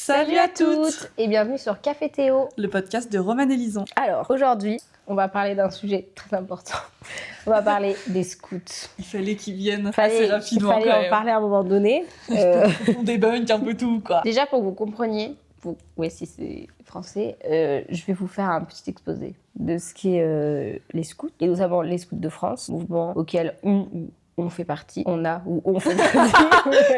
Salut à toutes et bienvenue sur Café Théo, le podcast de Romane et Lison. Alors, aujourd'hui, on va parler d'un sujet très important. On va parler des scouts. Il fallait qu'ils viennent assez rapidement. Il fallait en parler à un moment donné. On débunk un peu tout, quoi. Déjà, pour que vous compreniez, si c'est français, je vais vous faire un petit exposé de ce qu'est les scouts, et notamment les scouts de France, mouvement auquel on fait partie, on fait partie.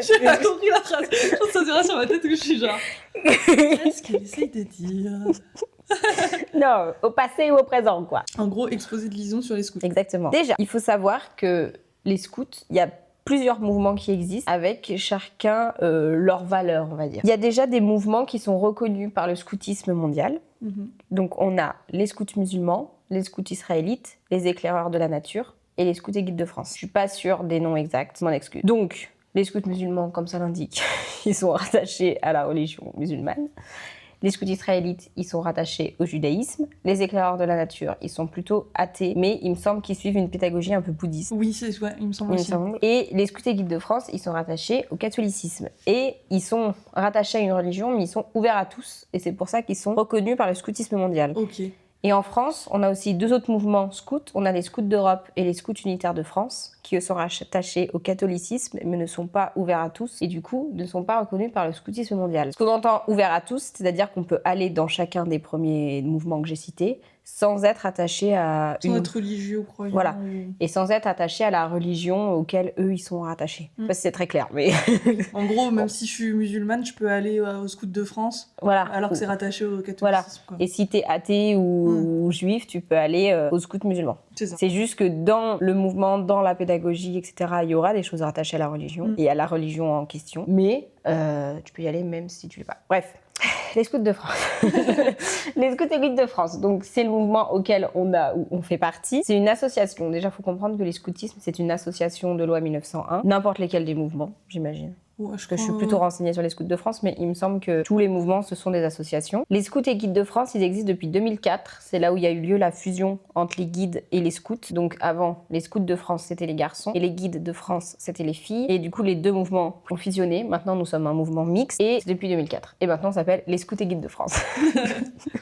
J'ai pas compris la phrase. Je pense que ça dira sur ma tête où je suis genre... Qu'est-ce qu'elle essaye de dire? Non, au passé ou au présent, quoi. En gros, exposé de Lison sur les scouts. Exactement. Déjà, il faut savoir que les scouts, il y a plusieurs mouvements qui existent avec chacun leurs valeurs, on va dire. Il y a déjà des mouvements qui sont reconnus par le scoutisme mondial. Donc, on a les scouts musulmans, les scouts israélites, les éclaireurs de la nature et les scouts et guides de France. Je suis pas sûre des noms exacts, je m'en excuse. Donc, les scouts musulmans, comme ça l'indique, ils sont rattachés à la religion musulmane. Les scouts israélites, ils sont rattachés au judaïsme. Les éclaireurs de la nature, ils sont plutôt athées, mais il me semble qu'ils suivent une pédagogie un peu bouddhiste. Oui, il me semble aussi. Et les scouts et guides de France, ils sont rattachés au catholicisme. Et ils sont rattachés à une religion, mais ils sont ouverts à tous. Et c'est pour ça qu'ils sont reconnus par le scoutisme mondial. Ok. Et en France, on a aussi deux autres mouvements scouts. On a les scouts d'Europe et les scouts unitaires de France, qui eux sont rattachés au catholicisme, mais ne sont pas ouverts à tous, et du coup, ne sont pas reconnus par le scoutisme mondial. Ce qu'on entend ouvert à tous, c'est-à-dire qu'on peut aller dans chacun des premiers mouvements que j'ai cités, sans être attaché à... Sans être religieux ou croyant. Voilà. Et sans être attaché à la religion auquel eux, ils sont rattachés. Je sais pas si c'est très clair, mais... En gros, même si je suis musulmane, je peux aller au Scout de France, alors que c'est rattaché au catholicisme. Voilà. Quoi. Et si t'es athée ou juif, tu peux aller au Scout musulman. C'est ça. C'est juste que dans le mouvement, dans la pédagogie, etc., il y aura des choses rattachées à la religion et à la religion en question. Mais tu peux y aller même si tu ne veux pas. Bref. Les scouts de France. Les scouts et guides de France. Donc, c'est le mouvement auquel on fait partie. C'est une association. Déjà, il faut comprendre que les scoutismes, c'est une association de loi 1901. N'importe lesquels des mouvements, j'imagine. Ouais, Parce que je suis plutôt renseignée sur les scouts de France, mais il me semble que tous les mouvements, ce sont des associations. Les scouts et guides de France, ils existent depuis 2004. C'est là où il y a eu lieu la fusion entre les guides et les scouts. Donc avant, les scouts de France, c'était les garçons, et les guides de France, c'était les filles. Et du coup, les deux mouvements ont fusionné. Maintenant, nous sommes un mouvement mixte, et c'est depuis 2004. Et maintenant, on s'appelle les scouts et guides de France.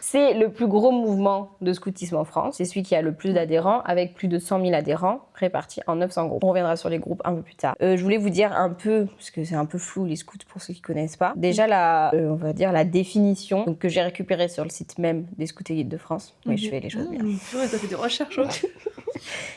C'est le plus gros mouvement de scoutisme en France. C'est celui qui a le plus d'adhérents, avec plus de 100 000 adhérents, répartis en 900 groupes. On reviendra sur les groupes un peu plus tard. Je voulais vous dire un peu, parce que c'est un peu flou les scouts pour ceux qui connaissent pas. Déjà on va dire la définition donc, que j'ai récupérée sur le site même des scouts et guides de France. Oui, je fais les choses bien. T'as fait des recherches.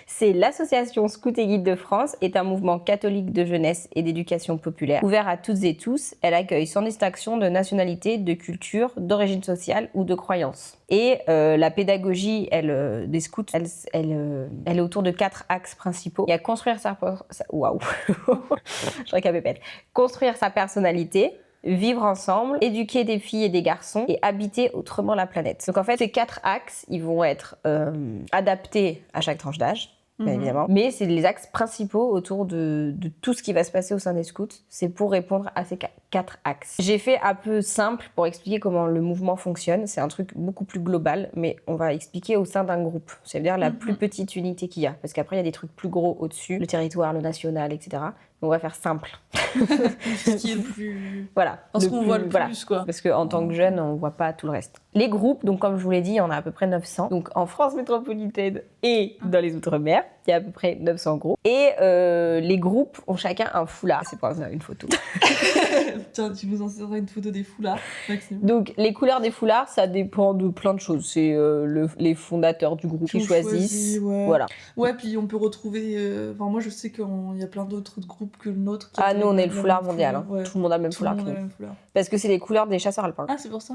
C'est l'association Scouts et Guides de France est un mouvement catholique de jeunesse et d'éducation populaire ouvert à toutes et tous. Elle accueille sans distinction de nationalité, de culture, d'origine sociale ou de croyance. Et la pédagogie des scouts, elle est autour de 4 axes principaux. Il y a construire waouh, je récapépète. Construire sa personnalité, vivre ensemble, éduquer des filles et des garçons et habiter autrement la planète. Donc en fait, ces 4 axes, ils vont être adaptés à chaque tranche d'âge, bien évidemment. Mais c'est les axes principaux autour de tout ce qui va se passer au sein des scouts. C'est pour répondre à ces 4 axes. J'ai fait un peu simple pour expliquer comment le mouvement fonctionne. C'est un truc beaucoup plus global, mais on va expliquer au sein d'un groupe. C'est-à-dire la plus petite unité qu'il y a. Parce qu'après, il y a des trucs plus gros au-dessus, le territoire, le national, etc. On va faire simple. Ce qui est le plus... Voilà. Parce qu'on voit le plus, quoi. Parce qu'en tant que jeune, on voit pas tout le reste. Les groupes, donc comme je vous l'ai dit, il y en a à peu près 900. Donc en France métropolitaine et dans les Outre-mer, il y a à peu près 900 groupes. Et les groupes ont chacun un foulard. C'est pour ça une photo. Tiens, tu nous enseigneras une photo des foulards, Maxime. Donc les couleurs des foulards, ça dépend de plein de choses. C'est les fondateurs du groupe qui choisissent. Ouais. Voilà. Ouais, puis on peut retrouver... Enfin, moi, je sais qu'il y a plein d'autres groupes que le nôtre. Nous, on est le foulard mondial. Hein. Ouais. Tout le monde a le même foulard. Parce que c'est les couleurs des chasseurs alpins. Ah, c'est pour ça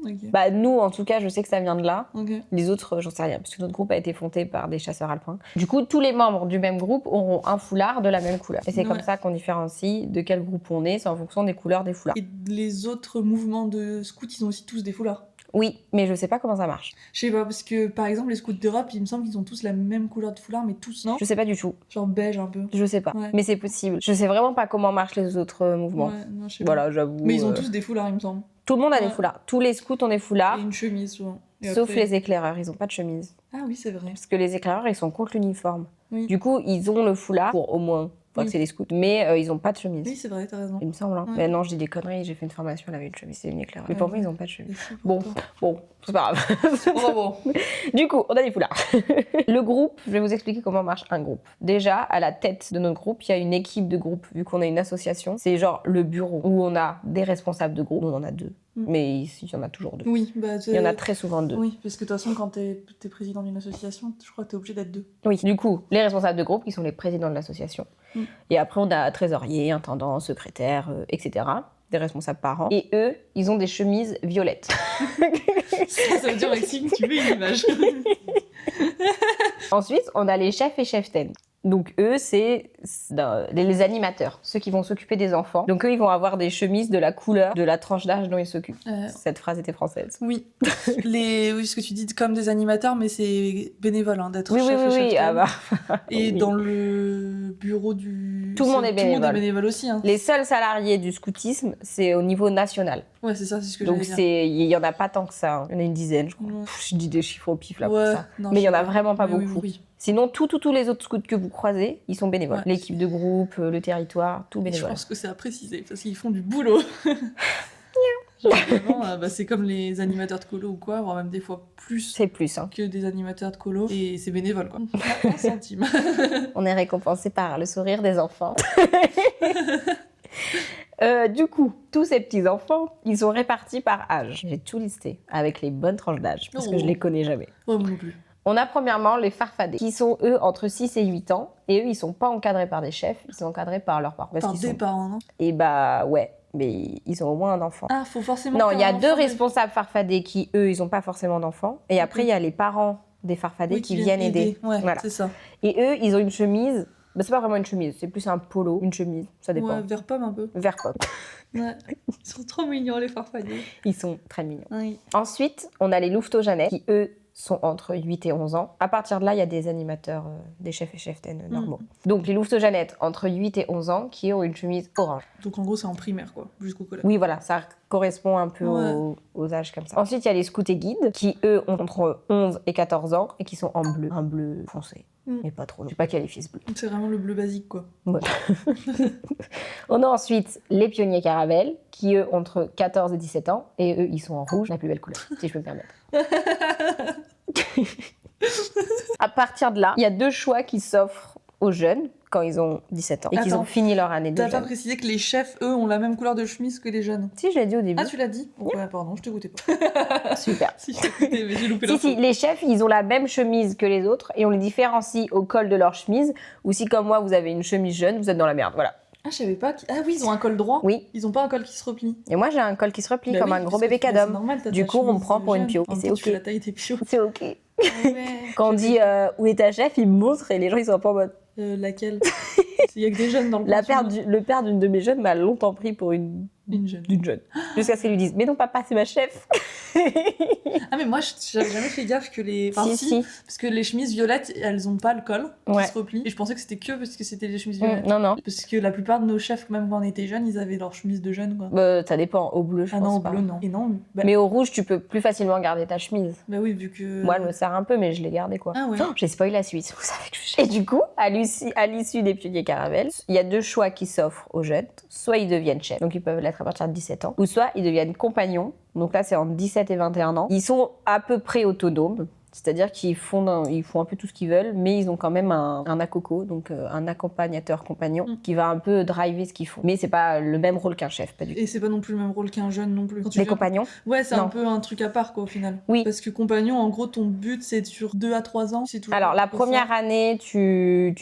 Okay. Bah, nous, en tout cas, je sais que ça vient de là. Okay. Les autres, j'en sais rien, parce que notre groupe a été fondé par des chasseurs alpins. Du coup, tous les membres du même groupe auront un foulard de la même couleur. Et c'est comme ça qu'on différencie de quel groupe on est, c'est en fonction des couleurs des foulards. Et les autres mouvements de scouts, ils ont aussi tous des foulards? Oui, mais je sais pas comment ça marche. Je sais pas, parce que par exemple, les scouts d'Europe, il me semble qu'ils ont tous la même couleur de foulard, mais tous, non? Je sais pas du tout. Genre beige un peu. Je sais pas, mais c'est possible. Je sais vraiment pas comment marchent les autres mouvements. Ouais, non, je sais pas. Voilà, j'avoue. Mais ils ont tous des foulards, il me semble. Tout le monde a des foulards. Tous les scouts ont des foulards. Et une chemise, souvent. Sauf les éclaireurs, ils ont pas de chemise. Ah oui, c'est vrai. Parce que les éclaireurs, ils sont contre l'uniforme. Oui. Du coup, ils ont le foulard pour au moins crois que c'est les scouts. Mais ils ont pas de chemise. Oui, c'est vrai, t'as raison. Il me semble. Hein. Ouais. Mais non, je dis des conneries, j'ai fait une formation, elle avait une chemise, c'est une éclaireur. Mais Ouais, pour moi, ouais. ils ont pas de chemise. Et si, Bon, pourtant. c'est pas grave. Bon. Du coup, on a des foulards. Le groupe, je vais vous expliquer comment marche un groupe. Déjà, à la tête de notre groupe, il y a une équipe de groupe, vu qu'on est une association. C'est genre le bureau où on a des responsables de groupe. Nous, on en a 2. Mais ici, il y en a toujours 2. Oui, Il y en a très souvent 2. Oui, parce que de toute façon, quand t'es président d'une association, je crois que t'es obligé d'être 2. Oui, du coup, les responsables de groupe, qui sont les présidents de l'association. Et après, on a trésorier, intendant, secrétaire, etc. Des responsables par an. Et eux, ils ont des chemises violettes. Ça veut dire, Maxime, tu veux une image. Ensuite, on a les chefs et cheftaines. Donc eux, c'est les animateurs, ceux qui vont s'occuper des enfants. Donc eux, ils vont avoir des chemises de la couleur de la tranche d'âge dont ils s'occupent. Cette phrase était française. Oui. Oui, ce que tu dis comme des animateurs, mais c'est bénévole d'être oui, chef et cheftaine. Ah bah. Et oui. dans le bureau du... Tout le monde est bénévole. Tout le monde est bénévole aussi. Hein. Les seuls salariés du scoutisme, c'est au niveau national. Ouais, c'est ça, c'est ce que Donc j'allais dire. il y en a pas tant que ça. Hein. Il y en a une dizaine, je crois. Ouais. Je dis des chiffres au pif là pour Ouais, ça. non, Mais il y en a sais pas. vraiment pas Oui, beaucoup. Oui. Sinon, tous les autres scouts que vous croisez, ils sont bénévoles. Ouais. L'équipe de groupe, le territoire, tout Et je bénévole. pense que c'est à préciser, parce qu'ils font du boulot. Genre, vraiment, c'est comme les animateurs de colo ou quoi, voire même des fois plus C'est plus, hein. que des animateurs de colo. Et c'est bénévole, quoi. 1 centime. On est récompensé par le sourire des enfants. Du coup, tous ces petits-enfants, ils sont répartis par âge. J'ai tout listé, avec les bonnes tranches d'âge, parce que je les connais jamais. Ouais, moi non plus. On a premièrement les farfadets, qui sont eux entre 6 et 8 ans, et eux, ils sont pas encadrés par des chefs, ils sont encadrés par leurs parents. Par des parents, non? Et bah ouais, mais ils ont au moins un enfant. Ah, faut forcément... Non, il y a un 2 enfant, responsables farfadets qui, eux, ils ont pas forcément d'enfants, et après, il y a les parents des farfadets oui, qui viennent aider. Ouais, voilà. c'est ça. Et eux, ils ont une chemise... Bah, c'est pas vraiment une chemise, c'est plus un polo, une chemise, ça dépend. Ouais, vert pomme un peu. Vert pop. Ouais. Ils sont trop mignons, les farfadets. Ils sont très mignons. Oui. Ensuite, on a les louveteaux-jeannettes qui, eux, sont entre 8 et 11 ans. À partir de là, il y a des animateurs, des chefs et cheftaines normaux. Donc, les louveteaux-jeannettes entre 8 et 11 ans qui ont une chemise orange. Donc, en gros, c'est en primaire, quoi, jusqu'au collège. Oui, voilà, ça correspond un peu Ouais. aux âges comme ça. Ensuite, il y a les scouts et guides qui, eux, ont entre 11 et 14 ans et qui sont en bleu. Un bleu foncé. Mais pas trop. Je sais pas quel est fils bleu. C'est vraiment le bleu basique, quoi. Ouais. On a ensuite les pionniers caravelles, qui eux ont entre 14 et 17 ans, et eux ils sont en rouge, la plus belle couleur, si je peux me permettre. À partir de là, il y a 2 choix qui s'offrent aux jeunes quand ils ont 17 ans et qu'ils Attends, ont fini leur année de T'as pas jeune. précisé que les chefs, eux, ont la même couleur de chemise que les jeunes. Si, je l'ai dit au début. Ah, tu l'as dit? Ouais, pardon, je t'écoutais pas. Super. Si, je t'écoutais, mais j'ai loupé l'info. Si, les chefs, ils ont la même chemise que les autres et on les différencie au col de leur chemise. Ou si, comme moi, vous avez une chemise jaune, vous êtes dans la merde. Voilà. Ah, je savais pas. Ah oui, ils ont un col droit. Oui. Ils ont pas un col qui se replie. Et moi, j'ai un col qui se replie Bah comme oui, un gros parce que bébé c'est cadom. normal, t'as Du ta coup, on me chemise prend pour une jeune. pio. En Et même c'est temps, tu fais ok. la taille des pios. C'est ok. Ouais. Quand on dit où est ta chef, il me montre et les gens ils sont pas en mode. Laquelle? Il y a que des jeunes dans le Le père d'une de mes jeunes m'a longtemps pris pour une jeune. jeune. Jusqu'à ce qu'elle lui dise mais non papa c'est ma chef. Ah mais moi j'avais jamais fait gaffe que les... Enfin si. parce que les chemises violettes elles ont pas le col Ouais. qui se replie et je pensais que c'était que parce que c'était les chemises violettes. Non. Parce que la plupart de nos chefs même quand on était jeunes ils avaient leur chemise de jeunes quoi. Ça dépend. Au bleu je Ah pense non au pas. bleu non. Et non bah... Mais au rouge tu peux plus facilement garder ta chemise. Bah oui vu que... Moi elle me sert un peu mais je l'ai gardée quoi. Ah ouais. Oh, j'ai spoilé la suite. Vous savez que je... Et du coup à l'issue des pionniers caravelles, il y a 2 choix qui s'offrent aux jeunes. Soit ils deviennent chefs, donc ils peuvent l'être à partir de 17 ans, ou soit ils deviennent compagnons. Donc là, c'est entre 17 et 21 ans. Ils sont à peu près autonomes, c'est-à-dire qu'ils font un peu tout ce qu'ils veulent, mais ils ont quand même un ACOCO, donc un accompagnateur compagnon, qui va un peu driver ce qu'ils font. Mais c'est pas le même rôle qu'un chef, pas du tout. Et c'est pas non plus le même rôle qu'un jeune non plus. Quand tu Les viens- compagnons Ouais, c'est Non. un peu un truc à part quoi au final. Oui. Parce que compagnon, en gros, ton but c'est sur 2 à 3 ans. C'est toujours Alors, la comme ça. première année, tu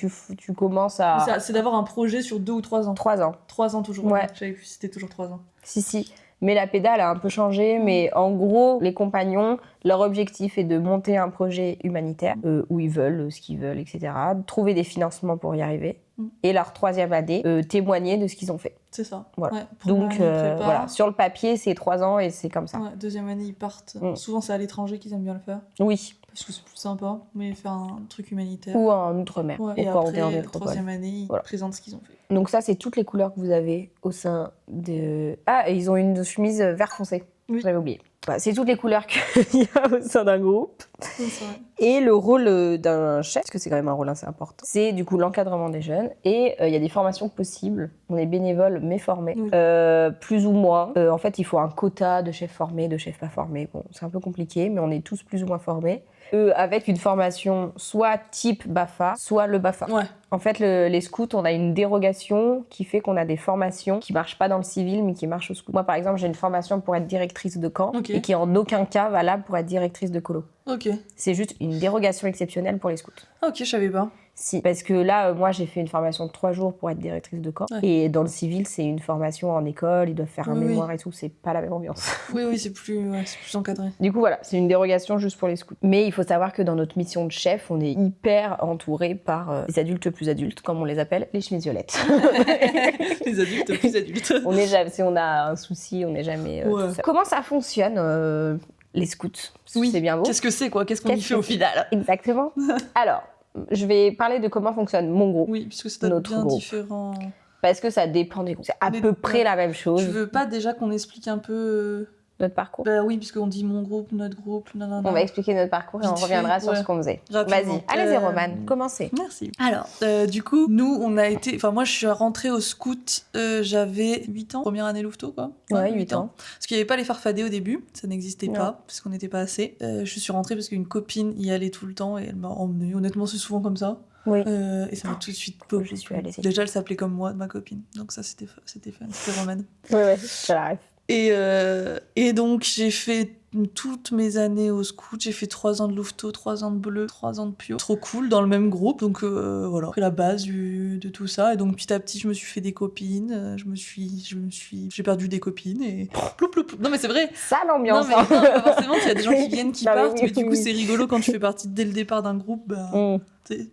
commences à C'est d'avoir un projet sur 2 ou 3 ans. 3 ans. 3 ans toujours. Ouais. J'avais vu c'était toujours 3 ans. Si. Mais la pédale a un peu changé, mais en gros, les compagnons, leur objectif est de monter un projet humanitaire où ils veulent ce qu'ils veulent, etc. Trouver des financements pour y arriver. Et leur 3e année, témoigner de ce qu'ils ont fait. C'est ça. Voilà. Ouais, première Donc, année, prépa. voilà, sur le papier, c'est 3 ans et c'est comme ça. Ouais, 2e année, ils partent. Mm. Souvent, c'est à l'étranger qu'ils aiment bien le faire. Oui, Parce que c'est plus sympa, mais faire un truc humanitaire. ou en outre-mer. Ouais, Ou et pas en après, métropole. 3e année, ils Voilà. présentent ce qu'ils ont fait. Donc ça, c'est toutes les couleurs que vous avez au sein de... Ah, et ils ont une chemise vert foncé. Oui. J'avais oublié. Voilà, c'est toutes les couleurs qu'il y a au sein d'un groupe. C'est vrai. Et le rôle d'un chef, parce que c'est quand même un rôle assez important, c'est du coup l'encadrement des jeunes. Et il y a des formations possibles. On est bénévole mais formé, Oui. plus ou moins. En fait, il faut un quota de chefs formés, de chefs pas formés. Bon, c'est un peu compliqué, mais on est tous plus ou moins formés. Avec une formation soit type BAFA, soit le BAFA. Ouais. En fait, les scouts, on a une dérogation qui fait qu'on a des formations qui marchent pas dans le civil, mais qui marchent au scout. Moi, par exemple, j'ai une formation pour être directrice de camp Ok. et qui est en aucun cas valable pour être directrice de colo. Ok. C'est juste une dérogation exceptionnelle pour les scouts. Ah, ok, je savais pas. Si, parce que là, moi, j'ai fait une formation de 3 jours pour être directrice de camp. Ouais. Et dans le civil, c'est une formation en école, ils doivent faire un Oui, mémoire et tout, c'est pas la même ambiance. Oui, c'est plus encadré. Du coup, voilà, c'est une dérogation juste pour les scouts. Mais il faut savoir que dans notre mission de chef, on est hyper entouré par les adultes plus adultes, comme on les appelle, les chemises violettes. Les adultes plus adultes. On est jamais, si on a un souci, on n'est jamais Ouais. tout seul. Comment ça fonctionne, les scouts? Parce que Oui. c'est bien beau. Qu'est-ce que c'est, quoi? Qu'est-ce qu'on y Qu'est-ce fait que au c'est final? Exactement. Alors, je vais parler de comment fonctionne mon groupe. Oui, puisque c'est Notre bien groupe. différent. Parce que ça dépend des groupes. C'est à Mais peu près la même chose. Tu veux pas déjà qu'on explique un peu... Notre parcours. Bah oui, puisqu'on dit mon groupe, notre groupe, nanana. On va expliquer notre parcours et Vite on reviendra fait, sur ouais. ce qu'on faisait. Rapidement. Vas-y, allez-y Romane, commencez. Merci. Alors, du coup, nous, on a été... Enfin, moi, je suis rentrée au scout, j'avais 8 ans, première année Louveteau, quoi. Ouais, 8 ans. Parce qu'il n'y avait pas les farfadets au début, ça n'existait Non. pas, parce qu'on n'était pas assez. Je suis rentrée parce qu'une copine y allait tout le temps et elle m'a emmenée. Honnêtement, c'est souvent comme ça. Oui. Et ça m'a tout de suite beaucoup J'y suis plu. allée. Déjà, elle s'appelait comme moi, ma copine. Donc ça, c'était fun, c'était Romane. Ouais, ça l'arrive. Et donc, j'ai fait toutes mes années au scout. J'ai fait 3 ans de Louveteau, 3 ans de bleu, 3 ans de pio. Trop cool, dans le même groupe. Donc voilà, après la base de tout ça. Et donc, petit à petit, je me suis fait des copines. J'ai perdu des copines et... Ploup, ploup, ploup. Non, mais c'est vrai. Ça Non, l'ambiance. mais non, pas forcément, il y a des gens qui viennent, qui Non, mais partent. oui, Mais du coup, oui. c'est rigolo quand tu fais partie dès le départ d'un groupe. Bah,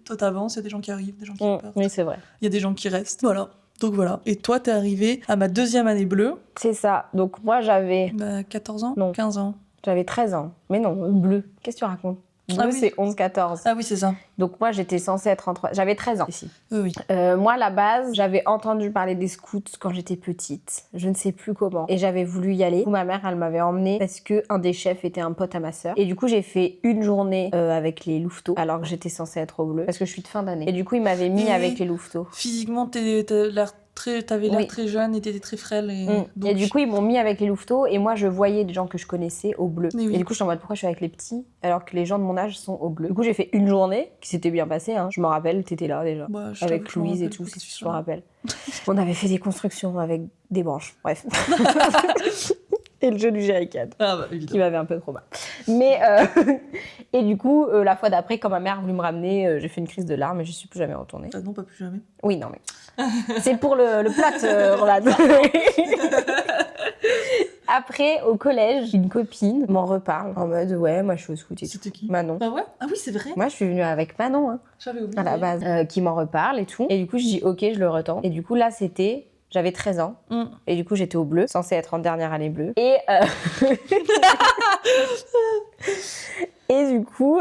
toi, t'avances, il y a des gens qui arrivent, des gens qui partent. Oui, c'est vrai. Il y a des gens qui restent. Voilà. Donc voilà. Et toi, t'es arrivée à ma 2e année bleue, C'est ça. Donc moi, j'avais 14 ans Non. 15 ans. 13 ans. Mais non, bleu. Qu'est-ce que tu racontes? Bleu, Ah oui. c'est 11-14. Ah oui, c'est ça. Donc moi, j'étais censée être J'avais 13 ans ici. Oui. Moi, à la base, j'avais entendu parler des scouts quand j'étais petite. Je ne sais plus comment. Et j'avais voulu y aller. Du coup, ma mère, elle m'avait emmenée parce que un des chefs était un pote à ma sœur. Et du coup, j'ai fait une journée avec les louveteaux alors que j'étais censée être au bleu parce que je suis de fin d'année. Et du coup, il m'avait mis Et avec les louveteaux. Physiquement, t'avais l'air Oui. très jeune et t'étais très frêle. Et, Et du coup, ils m'ont mis avec les louveteaux et moi, je voyais des gens que je connaissais au bleu. Mais oui. Et du coup, je suis en mode pourquoi je suis avec les petits alors que les gens de mon âge sont au bleu. Du coup, j'ai fait une journée qui s'était bien passée. Hein. Je me rappelle, t'étais là déjà. Bah, je Avec t'avoue, je me Louise et rappelle tout, pas que si tu je sois me là. rappelle. On avait fait des constructions avec des branches. Bref. Et le jeu du jerrycan. Ah bah, Qui évidemment. m'avait un peu trop mal. Mais et du coup, la fois d'après, quand ma mère a voulu me ramener, j'ai fait une crise de larmes et je suis plus jamais retournée. Ah non, pas plus jamais. Oui, non mais c'est pour le plot, Rolande. Après, au collège, une copine m'en reparle en mode ouais, moi je suis au scout et tout. C'était qui? Manon. Ah ouais? Ah oui, c'est vrai. Moi, je suis venue avec Manon hein, J'avais oublié. à la base, qui m'en reparle et tout. Et du coup, je dis ok, je le retends. Et du coup, là, j'avais 13 ans. Et du coup, j'étais au bleu, censée être en dernière année bleue. Et, et du coup,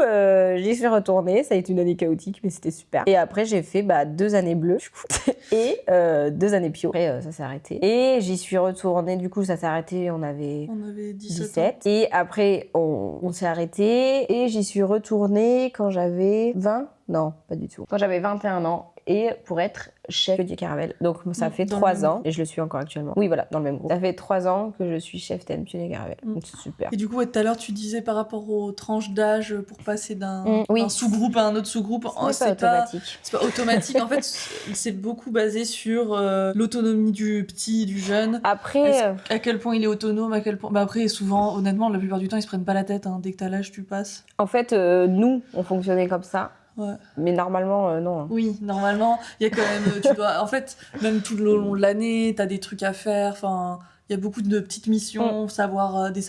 j'y suis retournée. Ça a été une année chaotique, mais c'était super. Et après, j'ai fait 2 années bleues, du coup. Et 2 années pio. Après, ça s'est arrêté. Et j'y suis retournée, du coup, ça s'est arrêté. On avait 17. Et après, on s'est arrêté. Et j'y suis retournée quand j'avais 20. Non, pas du tout. Quand j'avais 21 ans. Et pour être chef de Caravelle. Donc ça fait dans 3 le même ans. groupe. Et je le suis encore actuellement. Oui, voilà, dans le même groupe. Ça fait 3 ans que je suis chef TN Pionnier Caravelle. Donc c'est super. Et du coup, ouais, tout à l'heure, tu disais par rapport aux tranches d'âge pour passer d'un Oui. un sous-groupe à un autre sous-groupe, C'est pas automatique. c'est pas automatique. En fait, c'est beaucoup basé sur l'autonomie du petit, du jeune. Après, À quel point il est autonome, à quel point... Bah après, souvent, honnêtement, la plupart du temps, ils se prennent pas la tête. Hein. Dès que t'as l'âge, tu passes. en fait, nous, on fonctionnait comme ça. Ouais. Mais normalement, non. Oui, normalement, il y a quand même... tu dois... En fait, même tout le long de l'année, t'as des trucs à faire. Enfin, il y a beaucoup de petites missions, des savoir-être, des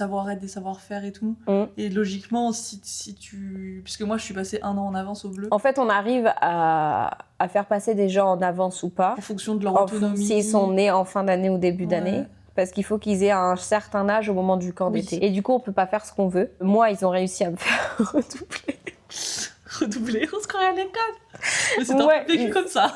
savoir-faire et tout. Et logiquement, si tu... Puisque moi, je suis passée 1 an en avance au bleu. En fait, on arrive à faire passer des gens en avance ou pas. En fonction de leur autonomie. S'ils sont nés en fin d'année ou début Ouais. d'année. Parce qu'il faut qu'ils aient un certain âge au moment du camp Oui. d'été. Et du coup, on peut pas faire ce qu'on veut. Moi, ils ont réussi à me faire redoubler. Redoubler, on se croirait à l'école. Mais c'est Ouais. un peu vécu comme ça.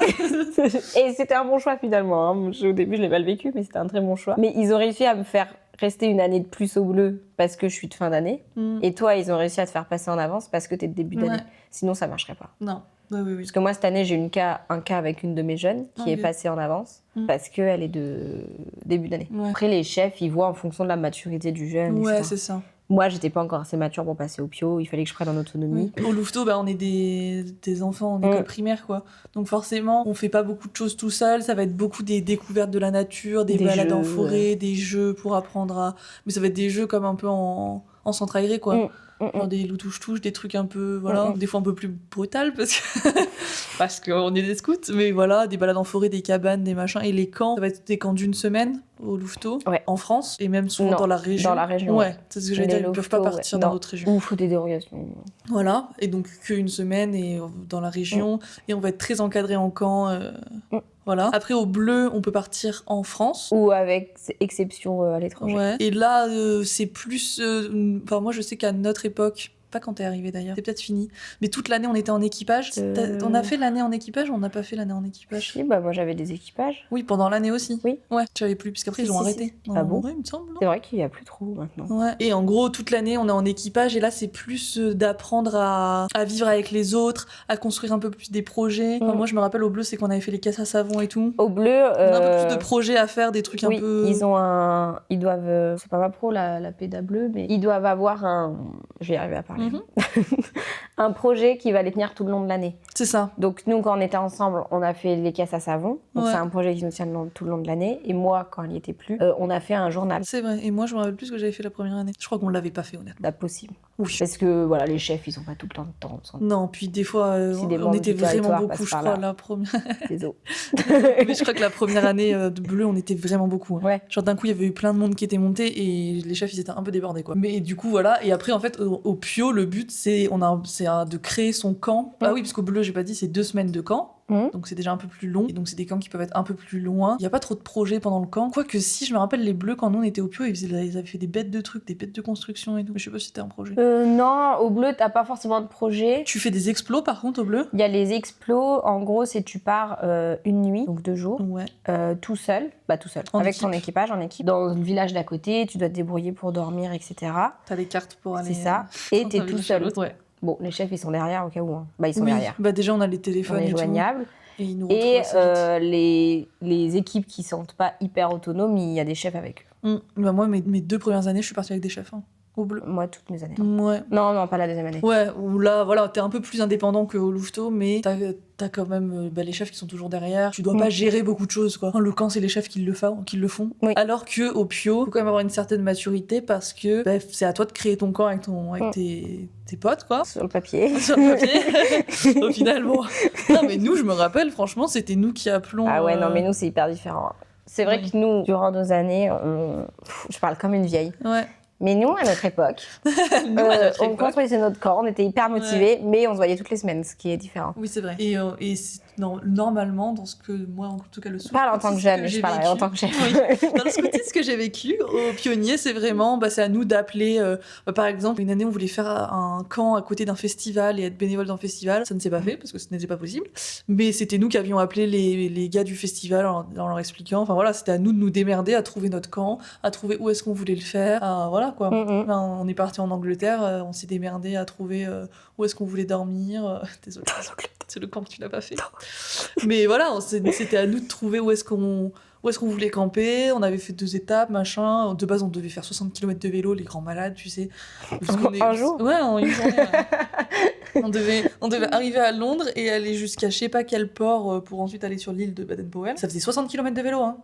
Et c'était un bon choix finalement. Hein. Au début, je l'ai mal vécu, mais c'était un très bon choix. Mais ils ont réussi à me faire rester une année de plus au bleu parce que je suis de fin d'année. Mm. Et toi, ils ont réussi à te faire passer en avance parce que t'es de début d'année. Ouais. Sinon, ça marcherait pas. Non. Oui. Parce que moi, cette année, j'ai un cas avec une de mes jeunes qui est Ok. passée en avance Mm. parce qu'elle est de début d'année. Ouais. Après, les chefs, ils voient en fonction de la maturité du jeune. Ouais, etc. c'est ça. Moi, j'étais pas encore assez mature pour passer au PIO. Il fallait que je prenne en autonomie. Oui. Au Louveteau, on est des enfants en école primaire, quoi. Donc forcément, on fait pas beaucoup de choses tout seul. Ça va être beaucoup des découvertes de la nature, des balades en jeux, forêt, des jeux pour apprendre à... Mais ça va être des jeux comme un peu en centre aéré, quoi. Genre des loups touche-touche, des trucs un peu, voilà, des fois un peu plus brutal parce qu'on est des scouts, mais voilà, des balades en forêt, des cabanes, des machins, et les camps, ça va être des camps d'une semaine au Louveteau, Ouais. en France, et même souvent Non, dans la région. dans la région, Ouais, ouais. c'est ce que j'allais dire, ils peuvent pas Louveteaux, partir ouais. dans Non. d'autres régions. Ou faut des dérogations. Voilà, et donc qu'une semaine et dans la région, et on va être très encadré en camp. Voilà. Après, au bleu, on peut partir en France. Ou avec exception à l'étranger. Ouais. Et là, c'est plus. Enfin, moi, je sais qu'à notre époque, pas quand t'es arrivé d'ailleurs, c'est peut-être fini, mais toute l'année, on était en équipage. On a fait l'année en équipage ou on n'a pas fait l'année en équipage? Si, bah moi j'avais des équipages. Oui, pendant l'année aussi. Oui. Ouais, tu savais plus, puisqu'après, Si, ils ont si, arrêté. si. Ah bon? Ouais, il me semble, non? C'est vrai qu'il y a plus trop maintenant. Ouais. Et en gros, toute l'année, on est en équipage, et là, c'est plus d'apprendre à vivre avec les autres, à construire un peu plus des projets. Enfin, moi, je me rappelle au bleu, c'est qu'on avait fait les caisses à savon et tout. Au bleu. On a un peu plus de projets à faire, des trucs oui, un peu. ils doivent. C'est pas ma pro la PEDA bleue, mais ils doivent avoir un. Je vais y arriver à parler. Un projet qui va les tenir tout le long de l'année. C'est ça. Donc nous, quand on était ensemble, on a fait les caisses à savon. Donc Ouais. c'est un projet qui nous tient tout le long de l'année. Et moi, quand il n'y était plus, on a fait un journal. C'est vrai. Et moi, je me rappelle plus ce que j'avais fait la première année. Je crois qu'on l'avait pas fait, honnêtement. Pas possible. Oui. Parce que voilà, les chefs, ils ont pas tout le temps de temps. Non, puis des fois, Si des on membres était du vraiment territoire beaucoup, passent je par crois, là. la première. Désolé. Mais je crois que la première année de bleu, on était vraiment beaucoup. Hein. Ouais. Genre d'un coup, il y avait eu plein de monde qui était monté et les chefs, ils étaient un peu débordés, quoi. Mais du coup, voilà. Et après, en fait, au Pio, le but, c'est de créer son camp. Ah oui, parce qu'au bleu, j'ai pas dit, c'est 2 semaines de camp. Donc c'est déjà un peu plus long. Et donc c'est des camps qui peuvent être un peu plus loin. Il y a pas trop de projets pendant le camp. Quoique si, je me rappelle les bleus, quand nous on était au Pio, ils avaient fait des bêtes de trucs, des bêtes de construction et tout. Mais je sais pas si c'était un projet. Non, au bleu, t'as pas forcément de projet. Tu fais des explos par contre au bleu? Il y a les explos. En gros, c'est tu pars une nuit, donc 2 jours, Ouais. tout seul, En avec équipe. ton équipage en équipe, dans le village d'à côté. Tu dois te débrouiller pour dormir, etc. T'as les cartes pour aller. C'est ça. Et dans t'es un tout village seul. à l'autre. Ouais. Bon, les chefs, ils sont derrière au cas où. Hein. Bah, ils sont Oui. derrière. Bah déjà on a les On téléphones est et tout. joignables. Et ils nous Et retrouvent assez vite. les équipes qui sentent pas hyper autonomes, il y a des chefs avec eux. Bah moi, mes 2 premières années, je suis partie avec des chefs, hein, au bleu. Moi, toutes mes années. Ouais. Non, pas la deuxième année. Ouais, où là, voilà, t'es un peu plus indépendant qu'au Louveteau, mais t'as quand même les chefs qui sont toujours derrière. Tu dois pas gérer beaucoup de choses, quoi. Le camp, c'est les chefs qui le font. Oui. Alors que au Pio, faut quand même avoir une certaine maturité parce que c'est à toi de créer ton camp avec tes potes, quoi. Sur le papier. Sur le papier. Au final, bon. Non, mais nous, je me rappelle, franchement, c'était nous qui appelons. Ah ouais, non, mais nous, c'est hyper différent. C'est vrai Oui. que nous, durant nos années, je parle comme une vieille. Ouais. Mais nous, à notre époque, Nous, à notre on époque. construisait notre camp, on était hyper motivés, mais on se voyait toutes les semaines, ce qui est différent. Oui, c'est vrai. Et normalement, dans ce que moi, en tout cas, le Je parle en tant que jeune, je parlerai en tant que chef. Oui. Dans le scoutisme que j'ai vécu au Pionnier, c'est vraiment, c'est à nous d'appeler. Par exemple, une année, on voulait faire un camp à côté d'un festival et être bénévole dans le festival. Ça ne s'est pas fait parce que ce n'était pas possible. Mais c'était nous qui avions appelé les gars du festival en leur expliquant. Enfin voilà, c'était à nous de nous démerder, à trouver notre camp, à trouver où est-ce qu'on voulait le faire. Voilà quoi. Là, on est parti en Angleterre, on s'est démerdé à trouver où est-ce qu'on voulait dormir. Désolée, c'est le camp que tu n'as pas fait. Mais voilà, c'était à nous de trouver où est-ce qu'on voulait camper. On avait fait 2 étapes, machin. De base, on devait faire 60 km de vélo, les grands malades, tu sais. Un jour? Ouais, en une journée. Ouais. On devait arriver à Londres et aller jusqu'à je sais pas quel port pour ensuite aller sur l'île de Baden-Powell. Ça faisait 60 km de vélo, hein.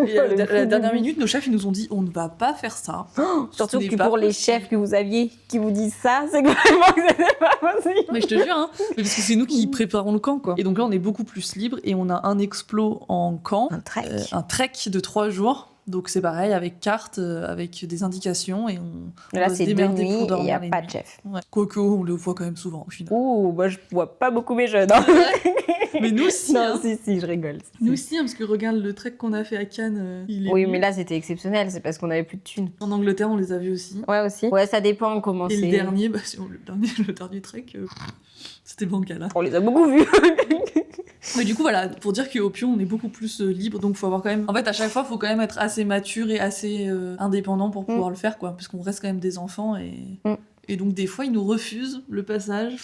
Et à la dernière minute, nos chefs, ils nous ont dit on ne va pas faire ça. Surtout Ce n'est que pas pour les possible. chefs que vous aviez, qui vous disent ça, c'est que vraiment que c'était pas possible. Mais je te jure, hein, mais parce que c'est nous qui préparons le camp, quoi. Et donc là, on est beaucoup plus libre et on a un explo en camp, Un trek. un trek de 3 jours. Donc c'est pareil, avec carte, avec des indications et on Là, doit se c'est 2 démerder nuits pour et il dormir n'y a les pas nuits. de chef. Ouais. Quoique, on le voit quand même souvent au final. Ouh, moi je vois pas beaucoup mes jeunes. Hein. Mais nous aussi, Non, hein. si, je rigole. Nous aussi, hein, parce que regarde le trek qu'on a fait à Cannes, il est Oui, nul. mais là c'était exceptionnel, c'est parce qu'on avait plus de thunes. En Angleterre, on les a vus aussi. Ouais, aussi. Ouais, ça dépend comment Et c'est. le dernier, le dernier trek, c'était bancal. Hein. On les a beaucoup vus. Mais du coup, voilà, pour dire qu'au Pio, on est beaucoup plus libre, donc faut avoir quand même... En fait, à chaque fois, faut quand même être assez mature et assez indépendant pour pouvoir le faire, quoi, parce qu'on reste quand même des enfants et donc, des fois, ils nous refusent le passage,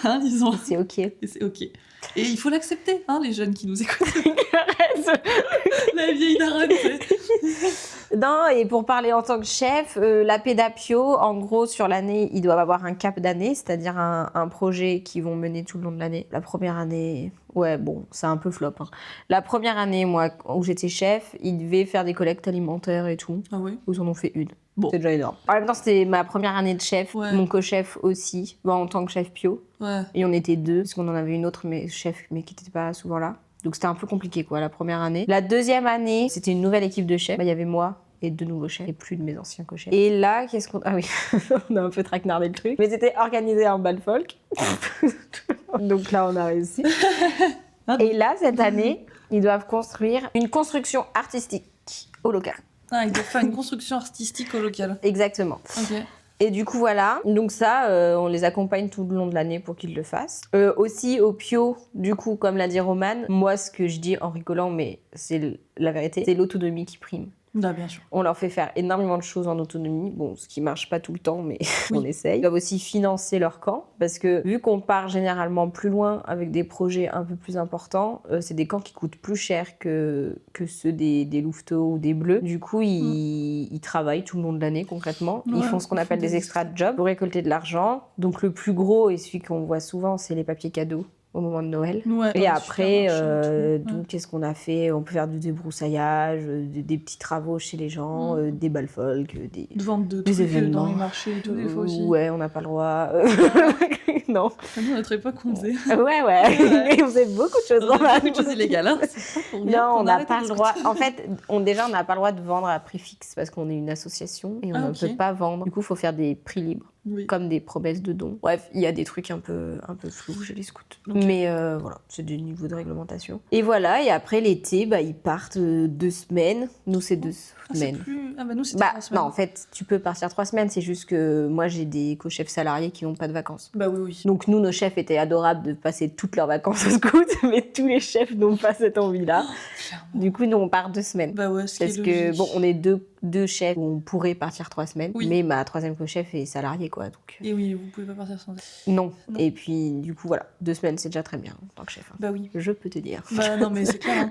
hein, disons. C'est ok. Et c'est ok. Et il faut l'accepter, hein, les jeunes qui nous écoutent. La vieille daronne, Non, et pour parler en tant que chef, la pédapio, en gros, sur l'année, ils doivent avoir un cap d'année, c'est-à-dire un projet qu'ils vont mener tout le long de l'année. La première année, ouais, bon, c'est un peu flop. Hein. La première année, moi, où j'étais chef, ils devaient faire des collectes alimentaires et tout. Ah oui. Ils en ont fait une. Bon. C'est déjà énorme. En même temps, c'était ma première année de chef, Ouais. mon co-chef aussi, en tant que chef Pio. Ouais. Et on était deux, parce qu'on en avait une autre chef, mais qui n'était pas souvent là. Donc c'était un peu compliqué, quoi, la première année. La deuxième année, c'était une nouvelle équipe de chefs. Il y avait moi et 2 nouveaux chefs, et plus de mes anciens co-chefs. Et là, qu'est-ce qu'on... Ah oui, on a un peu traquenardé le truc. Mais c'était organisé en bal folk. Donc là, on a réussi. Et là, cette année, ils doivent construire une construction artistique au local. Ah, ils doivent faire une construction artistique au local. Exactement. Ok. Et du coup, voilà. Donc ça, on les accompagne tout le long de l'année pour qu'ils le fassent. Aussi, au Pio, du coup, comme l'a dit Romane, moi, ce que je dis en rigolant, mais c'est la vérité, c'est l'autonomie qui prime. Là, bien sûr. On leur fait faire énormément de choses en autonomie, bon, ce qui marche pas tout le temps, mais Oui. on essaye. Ils doivent aussi financer leur camp, parce que vu qu'on part généralement plus loin avec des projets un peu plus importants, c'est des camps qui coûtent plus cher que ceux des louveteaux ou des bleus. Du coup, ils travaillent tout le long de l'année concrètement. Ouais, ils font ce qu'on appelle des extra jobs pour récolter de l'argent. Donc le plus gros et celui qu'on voit souvent, c'est les papiers cadeaux au moment de Noël. Ouais, Et dans le après, supermarché et tout. donc, qu'est-ce qu'on a fait? On peut faire du débroussaillage, des petits travaux chez les gens, des balles folk, De vente de des trucs événements. dans les marchés et tout, des fois aussi. Ouais, on n'a pas le droit. Non. Nous, à notre époque, on faisait. Ouais. On faisait beaucoup de choses. On faisait beaucoup de choses illégales, hein. C'est pas pour rien Non, qu'on on n'a arrête pas de le droit. discuter. En fait, on n'a pas le droit de vendre à prix fixe parce qu'on est une association et on Ah, ne ok. peut pas vendre. Du coup, il faut faire des prix libres. Oui. Comme des promesses de dons. Bref, il y a des trucs un peu flous chez les scouts. Ok. Mais voilà, c'est du niveau de réglementation. Et voilà, et après l'été, ils partent 2 semaines. Nous, c'est 2 Ah, c'est semaines. plus... Ah bah nous, c'était 3 semaines. Non, en fait, tu peux partir 3 semaines. C'est juste que moi, j'ai des co-chefs salariés qui n'ont pas de vacances. Bah oui, oui. Donc nous, nos chefs étaient adorables de passer toutes leurs vacances au scout, mais tous les chefs n'ont pas cette envie-là. Clairement. Du coup, nous, on part 2 semaines. Bah ouais, ce qui Parce est que, logique. bon, on est deux chefs où on pourrait partir 3 semaines, Oui. mais ma 3e co-chef est salariée, quoi. Donc, Et oui, vous pouvez pas partir sans... non. Non. Et puis, du coup, voilà, 2 semaines, c'est déjà très bien en tant que chef. Hein. Bah oui. Je peux te dire. Bah non, mais c'est clair. Hein.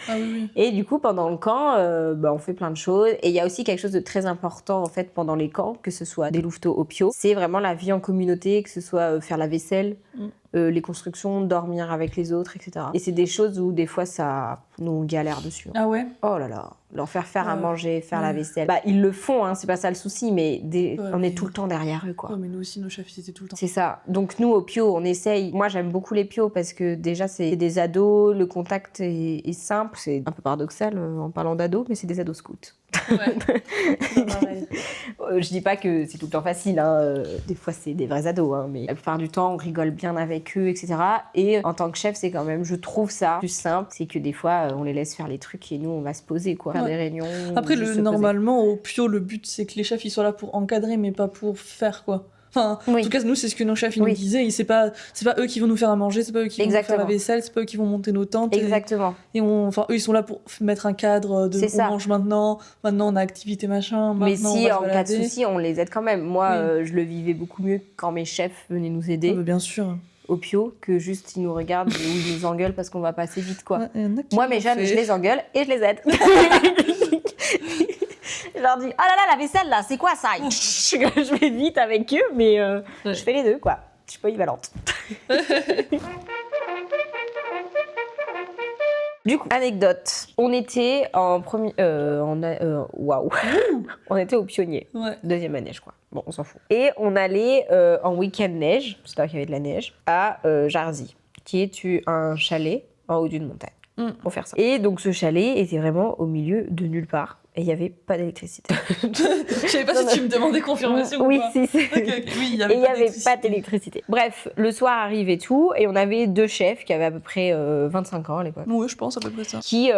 Ah oui, oui. Et du coup, pendant le camp, on fait plein de choses. Et il y a aussi quelque chose de très important, en fait, pendant les camps, que ce soit des louveteaux au Pio. C'est vraiment la vie en communauté, que ce soit faire la vaisselle, les constructions, dormir avec les autres, etc. Et c'est des choses où, des fois, nous, on galère dessus. Ah ouais. Oh là là, leur faire à manger, faire la Ouais. vaisselle. Ils le font, hein, c'est pas ça le souci, mais on mais- est tout le temps derrière eux, quoi. Ouais, mais nous aussi, nos chefs, ils étaient tout le temps. C'est ça. Donc nous, au Pio, on essaye. Moi, j'aime beaucoup les Pio parce que déjà, c'est des ados, le contact est simple. C'est un peu paradoxal en parlant d'ados, mais c'est des ados scouts. Ouais. C'est pas pareil. Je dis pas que c'est tout le temps facile, hein. Des fois c'est des vrais ados, hein, mais la plupart du temps on rigole bien avec eux, etc. Et en tant que chef, c'est quand même, je trouve ça plus simple, c'est que des fois on les laisse faire les trucs et nous on va se poser, quoi, faire Ouais. des réunions. Après, juste se poser. normalement, au Pio, le but, c'est que les chefs, ils soient là pour encadrer, mais pas pour faire, quoi. Enfin, Oui. en tout cas, nous, c'est ce que nos chefs, ils Oui. nous disaient. C'est pas eux qui vont nous faire à manger, c'est pas eux qui vont nous faire Exactement. la vaisselle, c'est pas eux qui vont monter nos tentes. Exactement. Et enfin, eux, ils sont là pour mettre un cadre de C'est on ça. mange maintenant on a activité machin, Mais maintenant si on va en se cas de balader. souci, on les aide quand même. Moi, Oui. je le vivais beaucoup mieux quand mes chefs venaient nous Ah aider bah, bien sûr. au Pio que juste ils nous regardent ou ils nous engueulent parce qu'on va pas assez vite, quoi. Ouais, y en a qui Moi, l'ont mes jeunes, fait. je les engueule et je les aide. Je leur dis, oh là là, la vaisselle, là, c'est quoi ça? Je vais vite avec eux, mais Ouais. je fais les deux, quoi. Je suis polyvalente. Du coup, anecdote. On était en premier... Waouh. On était au Pionnier. Ouais. 2e année, je crois. Bon, on s'en fout. Et on allait en week-end neige, c'est là qu'il y avait de la neige, à Jarzy, qui est un chalet en haut d'une montagne. Pour faire ça. Et donc ce chalet était vraiment au milieu de nulle part. Et il n'y avait pas d'électricité. Je savais pas si tu me demandais confirmation Oui, ou pas. si. Ok, oui, il y Et avait il n'y avait pas d'électricité. Bref, le soir arrive et tout, et on avait 2 chefs qui avaient à peu près 25 ans à l'époque, Ouais, je pense à peu près ça. qui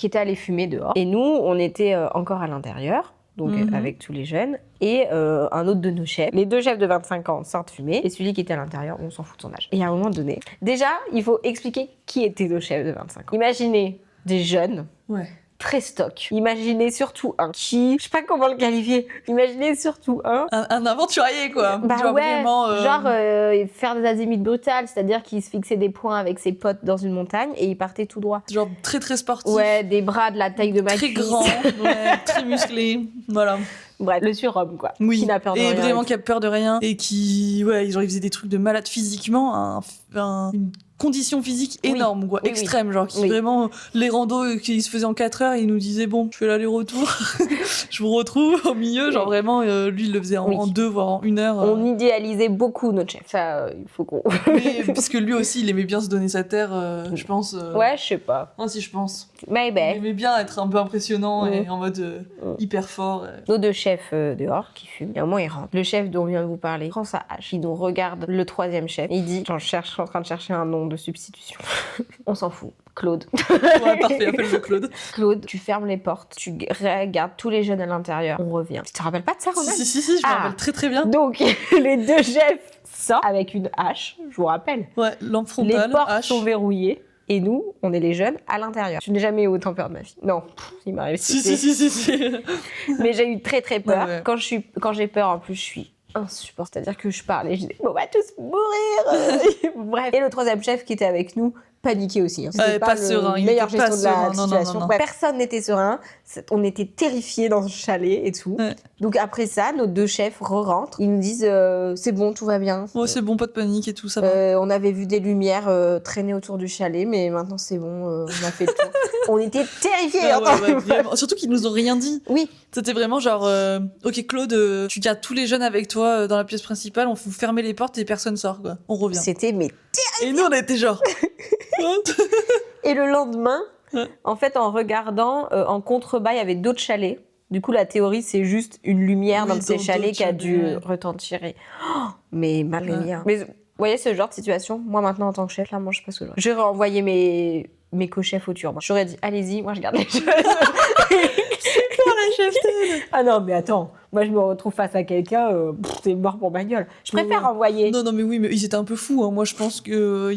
étaient allés fumer dehors. Et nous, on était encore à l'intérieur. donc avec tous les jeunes, et un autre de nos chefs. Les 2 chefs de 25 ans sortent fumer, et celui qui était à l'intérieur, on s'en fout de son âge. Et à un moment donné, déjà, il faut expliquer qui étaient nos chefs de 25 ans. Imaginez des jeunes, très stock. Imaginez surtout un qui, je sais pas comment le qualifier, imaginez surtout un aventurier, quoi. Bah genre ouais, vraiment, faire des azimuts brutales, c'est-à-dire qu'il se fixait des points avec ses potes dans une montagne et il partait tout droit. genre très très sportif. Ouais, des bras de la taille de ma Très cuisse. grand, très musclé, voilà. Bref, le surhomme, quoi. Oui, Qui n'a peur de et rien. vraiment qui a peur de rien, et qui, genre, il faisait des trucs de malade physiquement, une condition physique énorme, quoi, extrême, genre, qui vraiment, les randos qui se faisaient en 4 heures, il nous disait, bon, je fais l'aller-retour, je vous retrouve au milieu, genre vraiment, lui, il le faisait en 2, voire en 1 heure. On idéalisait beaucoup notre chef, ça, il faut qu'on... Mais, parce que lui aussi, il aimait bien se donner sa terre, je pense. Ouais, je sais pas. Ah si, je pense. Maybe. Il aimait bien être un peu impressionnant et en mode hyper fort. Nos 2 chefs dehors qui fument, et à un moment ils rentrent. Le chef dont on vient de vous parler prend sa hache, il nous regarde le 3e chef, et il dit, je suis en train de chercher un nom de substitution. On s'en fout. Claude. Ouais, parfait, appelle-le Claude. Claude, tu fermes les portes, tu regardes tous les jeunes à l'intérieur, on revient. Tu te rappelles pas de ça, Romain? Si, je me rappelle très très bien. Donc, les 2 chefs sortent avec une hache, je vous rappelle. Ouais, lampe frontale, les portes hache. sont verrouillées. Et nous, on est les jeunes à l'intérieur. Je n'ai jamais eu autant peur de ma vie. Non, il m'arrive. Si. Mais j'ai eu très très peur. Ouais. Quand j'ai peur, en plus, je suis insupportable. C'est-à-dire que je parle et je dis, on va tous mourir. Bref. Et le 3e chef qui était avec nous paniquait aussi. C'était pas serein. La meilleure gestion de la serein. situation. Non. Bref, personne n'était serein. On était terrifiés dans ce chalet et tout. Ouais. Donc après ça, nos 2 chefs rentrent. Ils nous disent, c'est bon, tout va bien. Ouais, c'est bon, pas de panique et tout, ça va. On avait vu des lumières traîner autour du chalet, mais maintenant c'est bon, on a fait le tour. On était terrifiés. Vraiment. Surtout qu'ils nous ont rien dit. Oui. C'était vraiment genre, ok Claude, tu gardes tous les jeunes avec toi dans la pièce principale, on vous fermer les portes et personne sort, quoi. On revient. C'était mais Et nous on était genre. Et le lendemain, en fait, en regardant, en contrebas, il y avait d'autres chalets. Du coup, la théorie, c'est juste une lumière dans ces chalets qui a dû retentir. Mais malgré rien. Mais vous voyez ce genre de situation, moi maintenant en tant que chef, clairement, je sais pas ce que j'aurais envoyé mes co-chefs au turban. J'aurais dit, allez-y, moi je garde les jeunes. La chef. Ah non, mais attends, moi je me retrouve face à quelqu'un, c'est mort pour ma gueule. Je préfère envoyer. Non, mais oui, mais ils étaient un peu fous. Hein. Moi, je pense que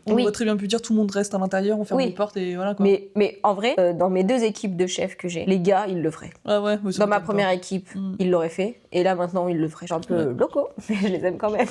on aurait très bien pu dire tout le monde reste à l'intérieur, on ferme les portes et voilà quoi. Mais en vrai, dans mes 2 équipes de chefs que j'ai, les gars, ils le feraient. Ah ouais. Dans ma première équipe, ils l'auraient fait, et là maintenant, ils le feraient. Je suis un peu locaux, mais je les aime quand même.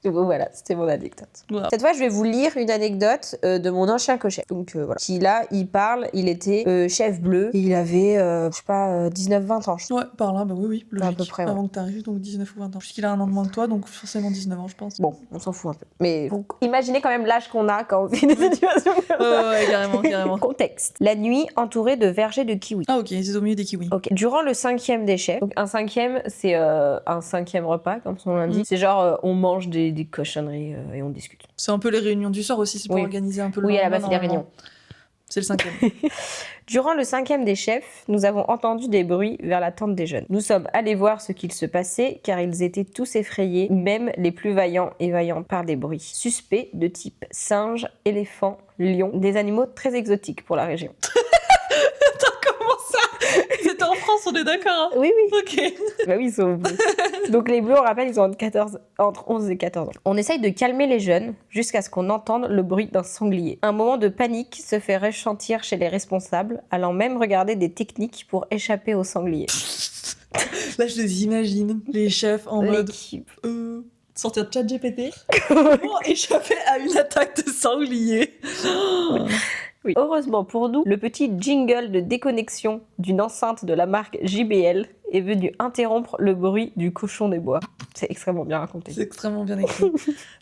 Donc voilà, c'était mon anecdote. Voilà. Cette fois, je vais vous lire une anecdote de mon ancien co-chef. Donc voilà. Qui là, il était chef bleu et il avait, 19-20 ans. Ouais, par là, bah oui, logique. À peu près, Avant que t'arrives, donc 19 ou 20 ans. Puisqu'il a un an de moins que toi, donc forcément 19 ans, je pense. Bon, on s'en fout un peu. Mais vous imaginez quand même l'âge qu'on a quand on vit des situations comme ça. Ouais, carrément. Contexte. La nuit, entourée de vergers de kiwis. Ah ok, ils étaient au milieu des kiwis. Ok. Durant le 5e des chefs, donc un 5e, c'est un 5e repas, comme son nom l'indique. C'est genre, on mange des cochonneries et on discute. C'est un peu les réunions du soir aussi, c'est pour organiser un peu le Oui, à la lendemain, base, c'est les réunions. C'est le 5e. Durant le 5e des chefs, nous avons entendu des bruits vers la tente des jeunes. Nous sommes allés voir ce qu'il se passait, car ils étaient tous effrayés, même les plus vaillants et vaillantes, par des bruits suspects de type singe, éléphant, lion, des animaux très exotiques pour la région. Comment ça? C'était en France, on est d'accord, hein? Oui. Ok. Bah oui, ils sont bleus. Donc les bleus, on rappelle, ils ont entre 11 et 14 ans. On essaye de calmer les jeunes jusqu'à ce qu'on entende le bruit d'un sanglier. Un moment de panique se fait ressentir chez les responsables, allant même regarder des techniques pour échapper au sanglier. Là, je les imagine, les chefs en mode... sortir de ChatGPT. Comment échapper à une attaque de sanglier? Oui. Heureusement pour nous, le petit jingle de déconnexion d'une enceinte de la marque JBL est venu interrompre le bruit du cochon des bois. C'est extrêmement bien raconté. C'est extrêmement bien écrit.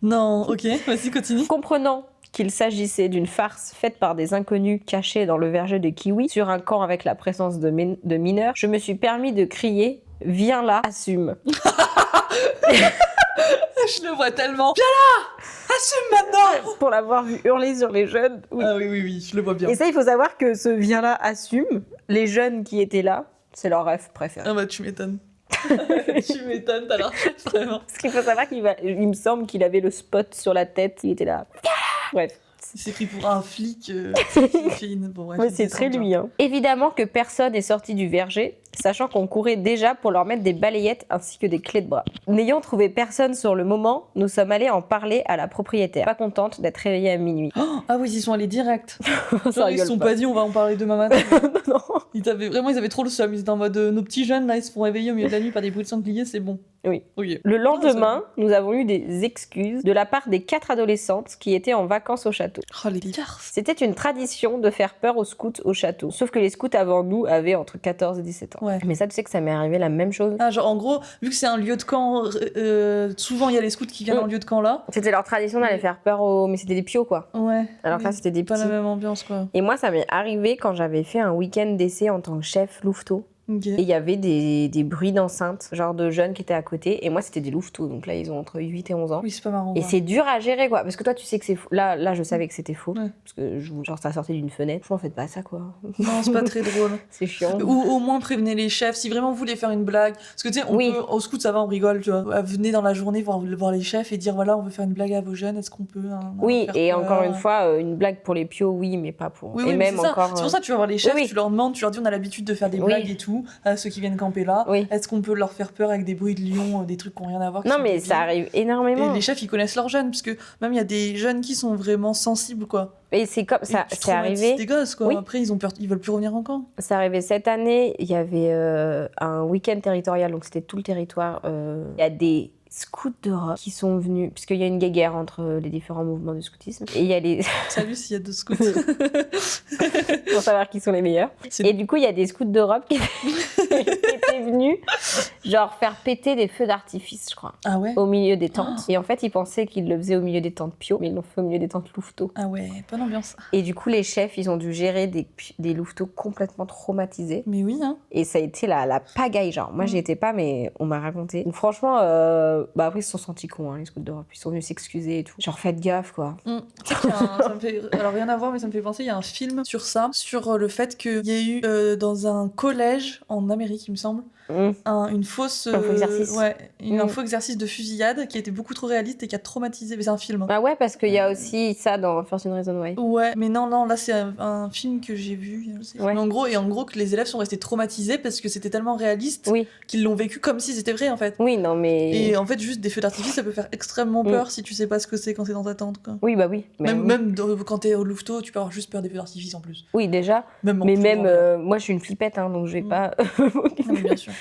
Non, ok, vas-y, continue. Comprenant qu'il s'agissait d'une farce faite par des inconnus cachés dans le verger de kiwis sur un camp avec la présence de mineurs, je me suis permis de crier « Viens là, assume !» Je le vois tellement. Viens là, assume maintenant. Pour l'avoir vu hurler sur les jeunes. Oui. Ah oui, je le vois bien. Et ça, il faut savoir que ce « Viens là, assume !» les jeunes qui étaient là, c'est leur rêve préféré. Ah bah tu m'étonnes. Tu m'étonnes, t'as l'air chef, vraiment. Parce qu'il faut savoir il me semble qu'il avait le spot sur la tête, il était là. Bref, Il s'est pris pour un flic qui fait une... Bon, bref, Mais une c'est très descente, lui. Hein. Évidemment que personne n'est sorti du verger, sachant qu'on courait déjà pour leur mettre des balayettes ainsi que des clés de bras. N'ayant trouvé personne sur le moment, nous sommes allés en parler à la propriétaire. Pas contente d'être réveillée à minuit. genre. Ah oui, ils sont allés direct. Ça Genre, ils se rigole sont pas. pas dit on va en parler demain matin. Non. Ils avaient trop le seum. Ils étaient en mode nos petits jeunes là, ils se font réveiller au milieu de la nuit par des bruits de sanglier, c'est bon. Oui. Ok. Le lendemain, nous avons eu des excuses de la part des 4 adolescentes qui étaient en vacances au château. Oh les garces. C'était une tradition de faire peur aux scouts au château. Sauf que les scouts avant nous avaient entre 14 et 17 ans. Ouais. Mais ça, tu sais que ça m'est arrivé la même chose. Ah, genre en gros, vu que c'est un lieu de camp, souvent il y a les scouts qui viennent en lieu de camp là. C'était leur tradition d'aller faire peur aux... Mais c'était des pios, quoi. Ouais. Alors que là, Mais c'était des pas petits. la même ambiance quoi. Et moi, ça m'est arrivé quand j'avais fait un week-end d'essai en tant que chef louveteau. Ok. Et il y avait des bruits d'enceinte, genre de jeunes qui étaient à côté. Et moi, c'était des louveteaux. Donc là, ils ont entre 8 et 11 ans. Oui, c'est pas marrant. Et quoi. c'est dur à gérer, quoi. Parce que toi, tu sais que c'est faux. Là, je savais que c'était faux. Ouais. Parce que, genre, ça sortait d'une fenêtre. Franchement, faites pas ça, quoi. Non, c'est pas très drôle. C'est chiant. Ou au moins prévenez les chefs si vraiment vous voulez faire une blague. Parce que tu sais, Oui. au scout ça va, on rigole, tu vois. Venez dans la journée voir les chefs et dire voilà, on veut faire une blague à vos jeunes, est-ce qu'on peut Oui, faire et peur encore une fois, une blague pour les pios, oui, mais pas pour... Oui, et oui, mais même c'est ça. encore... C'est pour ça que tu vas voir les chefs, oui. tu leur demandes, tu leur dis on a l'habitude de faire des Oui. blagues et tout, à ceux qui viennent camper là. Oui. Est-ce qu'on peut leur faire peur avec des bruits de lions, des trucs qui n'ont rien à voir qui Non, sont mais débiles. ça arrive énormément. Et les chefs, ils connaissent leurs jeunes, parce que même il y a des jeunes qui sont vraiment sensibles, quoi. Et c'est comme Et ça, tu c'est traumatises arrivé. des gosses, quoi. Oui. Après, ils ont peur, ils veulent plus revenir en camp. C'est arrivé cette année. Il y avait un week-end territorial, donc c'était tout le territoire. Il y a des scouts d'Europe qui sont venus, puisqu'il y a une guéguerre entre les différents mouvements de scoutisme. Et il y a les. Salut s'il y a deux scouts. Pour savoir qui sont les meilleurs. C'est Et du coup, il y a des scouts d'Europe qui étaient venus, genre, faire péter des feux d'artifice, je crois, Ah ouais. au milieu des tentes. Et en fait, ils pensaient qu'ils le faisaient au milieu des tentes Pio, mais ils l'ont fait au milieu des tentes louveteaux. Ah ouais, bonne ambiance. Et du coup, les chefs, ils ont dû gérer des louveteaux complètement traumatisés. Mais oui, hein. Et ça a été la pagaille, genre. Moi, j'y étais pas, mais on m'a raconté. Donc, franchement, bah après, ils se sont sentis cons, hein, les scouts d'Europe. Ils sont venus s'excuser et tout. Genre, faites gaffe, quoi. Tu sais qu'il y a ça me fait... Alors rien à voir, mais ça me fait penser, il y a un film sur ça, sur le fait qu'il y a eu dans un collège en Amérique, il me semble, une fausse... Un faux exercice. Ouais, un faux exercice de fusillade qui a été beaucoup trop réaliste et qui a traumatisé. Mais c'est un film. Hein. Bah ouais, parce qu'il y a aussi ça dans First in Reason Why. Ouais, mais non, là c'est un film que j'ai vu. Ouais. Mais en gros, que les élèves sont restés traumatisés parce que c'était tellement réaliste Oui. qu'ils l'ont vécu comme si c'était vrai en fait. Oui, non, mais... Et en fait, juste des feux d'artifice, ça peut faire extrêmement peur si tu sais pas ce que c'est quand t'es dans ta tente. Quoi. Oui, bah oui. Même quand t'es au louveteau, tu peux avoir juste peur des feux d'artifice en plus. Oui, déjà. Même en Mais plus même, grand. moi, je suis une flippette, hein, donc je vais pas... Non, mais bien sûr.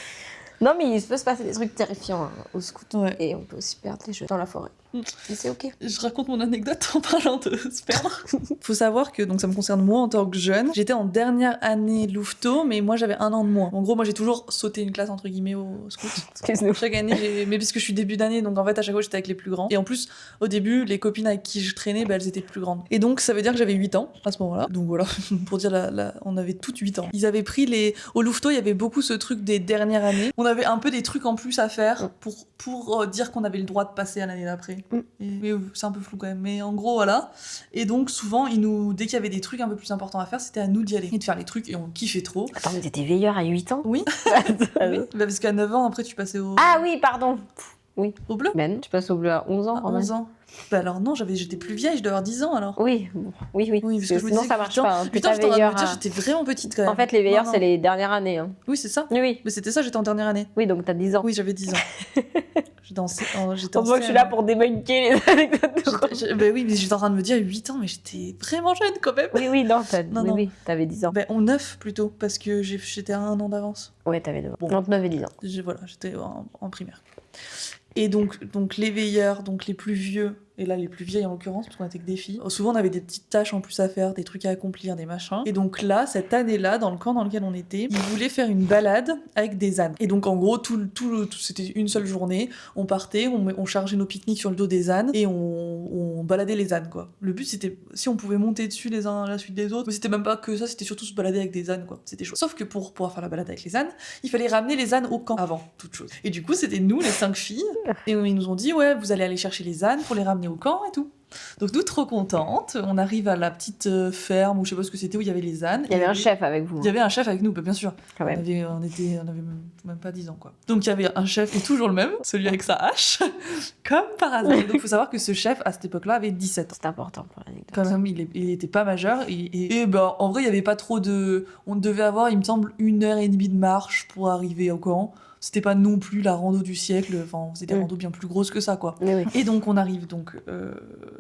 Non, mais il peut se passer des trucs terrifiants hein, au scout. Ouais. Et on peut aussi perdre les jeux dans la forêt. Mais c'est ok. Je raconte mon anecdote en parlant de se perdre. Faut savoir que, donc ça me concerne moi en tant que jeune, j'étais en dernière année louveteau, mais moi j'avais 1 an de moins. En gros, moi j'ai toujours sauté une classe entre guillemets au scout. Excuse-nous. Chaque année, mais parce que je suis début d'année, donc en fait à chaque fois j'étais avec les plus grands. Et en plus, au début, les copines avec qui je traînais, bah, elles étaient plus grandes. Et donc ça veut dire que j'avais 8 ans à ce moment-là. Donc voilà, pour dire on avait toutes 8 ans. Ils avaient pris au louveteau, il y avait beaucoup ce truc des dernières années. On avait un peu des trucs en plus à faire pour dire qu'on avait le droit de passer à l'année d'après. Mais c'est un peu flou quand même. Mais en gros, voilà. Et donc souvent, dès qu'il y avait des trucs un peu plus importants à faire, c'était à nous d'y aller et de faire les trucs et on kiffait trop. Attends, mais t'étais veilleur à 8 ans? Oui. Oui. Bah, parce qu'à 9 ans, après, tu passais Ah oui, pardon. au bleu. Ben, tu passes au bleu à 11 ans. À 11 ans. Bah alors non, j'étais plus vieille, je devais avoir 10 ans alors. Oui, bon, oui. Oui, parce que je me sinon disais ça que marche 8 ans, pas. Hein. 8 T'es ans, pas j'étais en train de veilleur me dire, à- j'étais vraiment petite quand même. En fait, les veilleurs, Non, c'est non. les dernières années. Hein. Oui, c'est ça. Oui. Mais c'était ça, j'étais en dernière année. Oui, donc t'as 10 ans. Oui, j'avais 10 ans. J'étais en On voit que je suis là pour débunker les anecdotes de Rome. Bah oui, mais j'étais en train de me dire 8 ans, mais j'étais vraiment jeune quand même. Oui, non, Non. oui, t'avais 10 ans. Bah, en 9 plutôt, parce que j'étais à 1 an d'avance. Ouais, t'avais 2 ans. Bon. Entre 9 et 10 ans. Voilà, j'étais en primaire. Et donc les veilleurs, donc les plus vieux, et là les plus vieilles en l'occurrence, parce qu'on était que des filles, souvent on avait des petites tâches en plus à faire, des trucs à accomplir, des machins. Et donc là, cette année-là, dans le camp dans lequel on était, ils voulaient faire une balade avec des ânes. Et donc en gros, c'était une seule journée, on partait, on chargeait nos pique-niques sur le dos des ânes, et on baladait les ânes, quoi. Le but c'était, si on pouvait monter dessus les uns à la suite des autres, mais c'était même pas que ça, c'était surtout se balader avec des ânes, quoi. C'était chaud. Sauf que pour pouvoir faire la balade avec les ânes, il fallait ramener les ânes au camp avant toute chose. Et du coup, c'était nous, les 5 filles, et ils nous ont dit, ouais, vous allez aller chercher les ânes pour les ramener au camp et tout. Donc nous, trop contentes, on arrive à la petite ferme, ou je sais pas ce que c'était, où il y avait les ânes. Il y avait un chef avec vous. Il y avait un chef avec nous, bien sûr. Quand même. On avait même pas 10 ans, quoi. Donc il y avait un chef, et toujours le même, celui avec sa hache, comme par hasard. Donc il faut savoir que ce chef, à cette époque-là, avait 17 ans. C'est important pour l'anecdote. Quand même, il était pas majeur. Et ben, en vrai, il y avait pas trop de... On devait avoir, il me semble, 1h30 de marche pour arriver au camp. C'était pas non plus la rando du siècle, enfin, on faisait des randos bien plus grosses que ça, quoi. Oui. Et donc, on arrive donc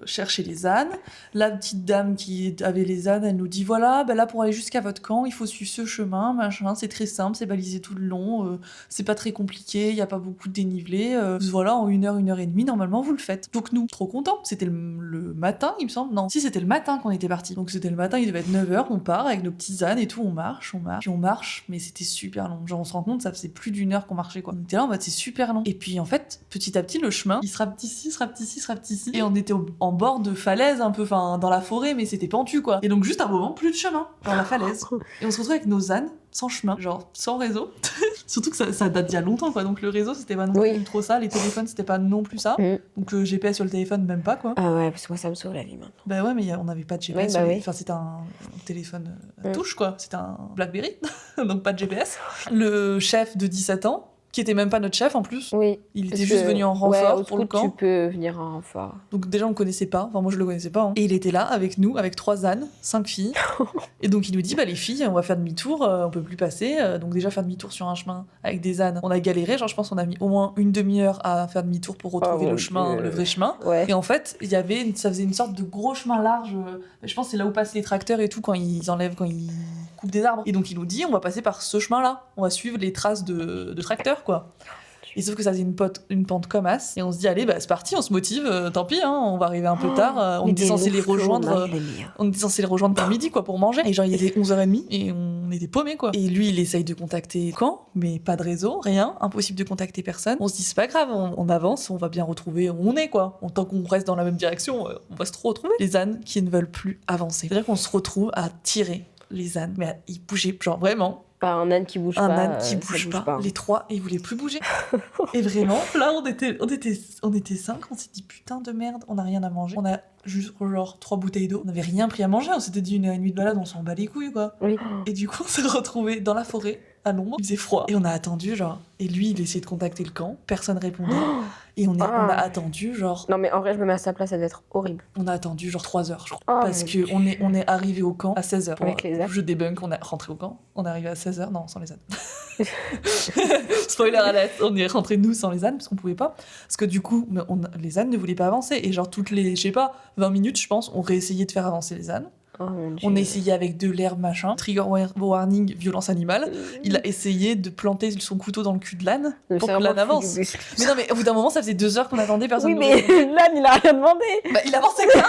chercher les ânes. La petite dame qui avait les ânes, elle nous dit, voilà, ben là, pour aller jusqu'à votre camp, il faut suivre ce chemin, machin, c'est très simple, c'est balisé tout le long, c'est pas très compliqué, il y a pas beaucoup de dénivelé, voilà, en 1h30, normalement, vous le faites. Donc nous, trop contents, c'était le matin, il me semble, non, si, c'était le matin qu'on était partis. Donc c'était le matin, il devait être 9h, on part avec nos petits ânes et tout, on marche, puis on marche, mais c'était super long. Genre, on se rend compte, ça faisait plus d'1 heure qu'on marchait, quoi. On était là en mode, c'est super long. Et puis en fait, petit à petit, le chemin, il se rapetissait, et on était en bord de falaise, un peu, enfin, dans la forêt, mais c'était pentu, quoi. Et donc, juste un moment, plus de chemin dans la falaise. Et on se retrouve avec nos ânes, sans chemin, genre sans réseau. Surtout que ça date d'il y a longtemps, quoi. Donc le réseau, c'était pas non plus trop ça. Les téléphones, c'était pas non plus ça. Donc GPS sur le téléphone, même pas, quoi. Ah ouais, parce que moi, ça me sauve la vie maintenant. Bah ouais, mais on n'avait pas de GPS. Oui, Enfin, c'était un téléphone à touche, quoi. C'était un Blackberry, donc pas de GPS. Le chef de 17 ans, qui était même pas notre chef en plus. Oui. Il était juste venu en renfort pour le camp. Tu peux venir en renfort. Donc déjà on le connaissait pas, enfin moi je le connaissais pas. Hein. Et il était là avec nous, avec 3 ânes, 5 filles. Et donc il nous dit, bah les filles, on va faire demi-tour, on peut plus passer. Donc déjà faire demi-tour sur un chemin avec des ânes, on a galéré, genre je pense qu'on a mis au moins une demi-heure à faire demi-tour pour retrouver le chemin, le vrai chemin. Ouais. Et en fait, ça faisait une sorte de gros chemin large, je pense que c'est là où passent les tracteurs et tout quand ils coupent des arbres. Et donc il nous dit, on va passer par ce chemin-là, on va suivre les traces de tracteurs, quoi. Et sauf que ça faisait une pente comme as. Et on se dit, allez, bah, c'est parti, on se motive, tant pis, hein, on va arriver un peu tard. On était censé les rejoindre. On était censé les rejoindre par midi, quoi, pour manger. Et genre, il était 11h30 et on était paumés, quoi. Et lui, il essaye de contacter le camp, mais pas de réseau, rien, impossible de contacter personne. On se dit, c'est pas grave, on avance, on va bien retrouver où on est, quoi. Tant qu'on reste dans la même direction, on va se retrouver. Les ânes qui ne veulent plus avancer. C'est-à-dire qu'on se retrouve à tirer les ânes, mais ils bougeaient, genre vraiment. Pas un âne qui bouge pas. Un âne qui bouge pas. Les 3, ils voulaient plus bouger. Et vraiment, là, on était 5, on s'est dit, putain de merde, on a rien à manger. On a juste, genre, 3 bouteilles d'eau. On n'avait rien pris à manger, on s'était dit 1h30 de balade, on s'en bat les couilles, quoi. Oui. Et du coup, on s'est retrouvés dans la forêt, à l'ombre. Il faisait froid. Et on a attendu, genre, et lui, il essayait de contacter le camp. Personne répondait. Et on a attendu, genre... Non, mais en vrai, je me mets à sa place, ça devait être horrible. On a attendu, genre, 3 heures, je crois. Parce qu'on est arrivé au camp à 16h. Avec les ânes. Je débunk, on est rentré au camp. On est arrivé à 16h, non, sans les ânes. Spoiler alert, on est rentré nous sans les ânes, parce qu'on pouvait pas. Parce que du coup, les ânes ne voulaient pas avancer. Et genre, toutes les, je sais pas, 20 minutes, je pense, on réessayait de faire avancer les ânes. Oh, on a essayé avec de l'herbe, machin. Trigger warning, violence animale. Il a essayé de planter son couteau dans le cul de l'âne pour que l'âne avance. Mais non, mais au bout d'un moment, ça faisait 2 heures qu'on attendait, personne. Oui, mais l'âne, il a rien demandé. Bah, il avançait pas.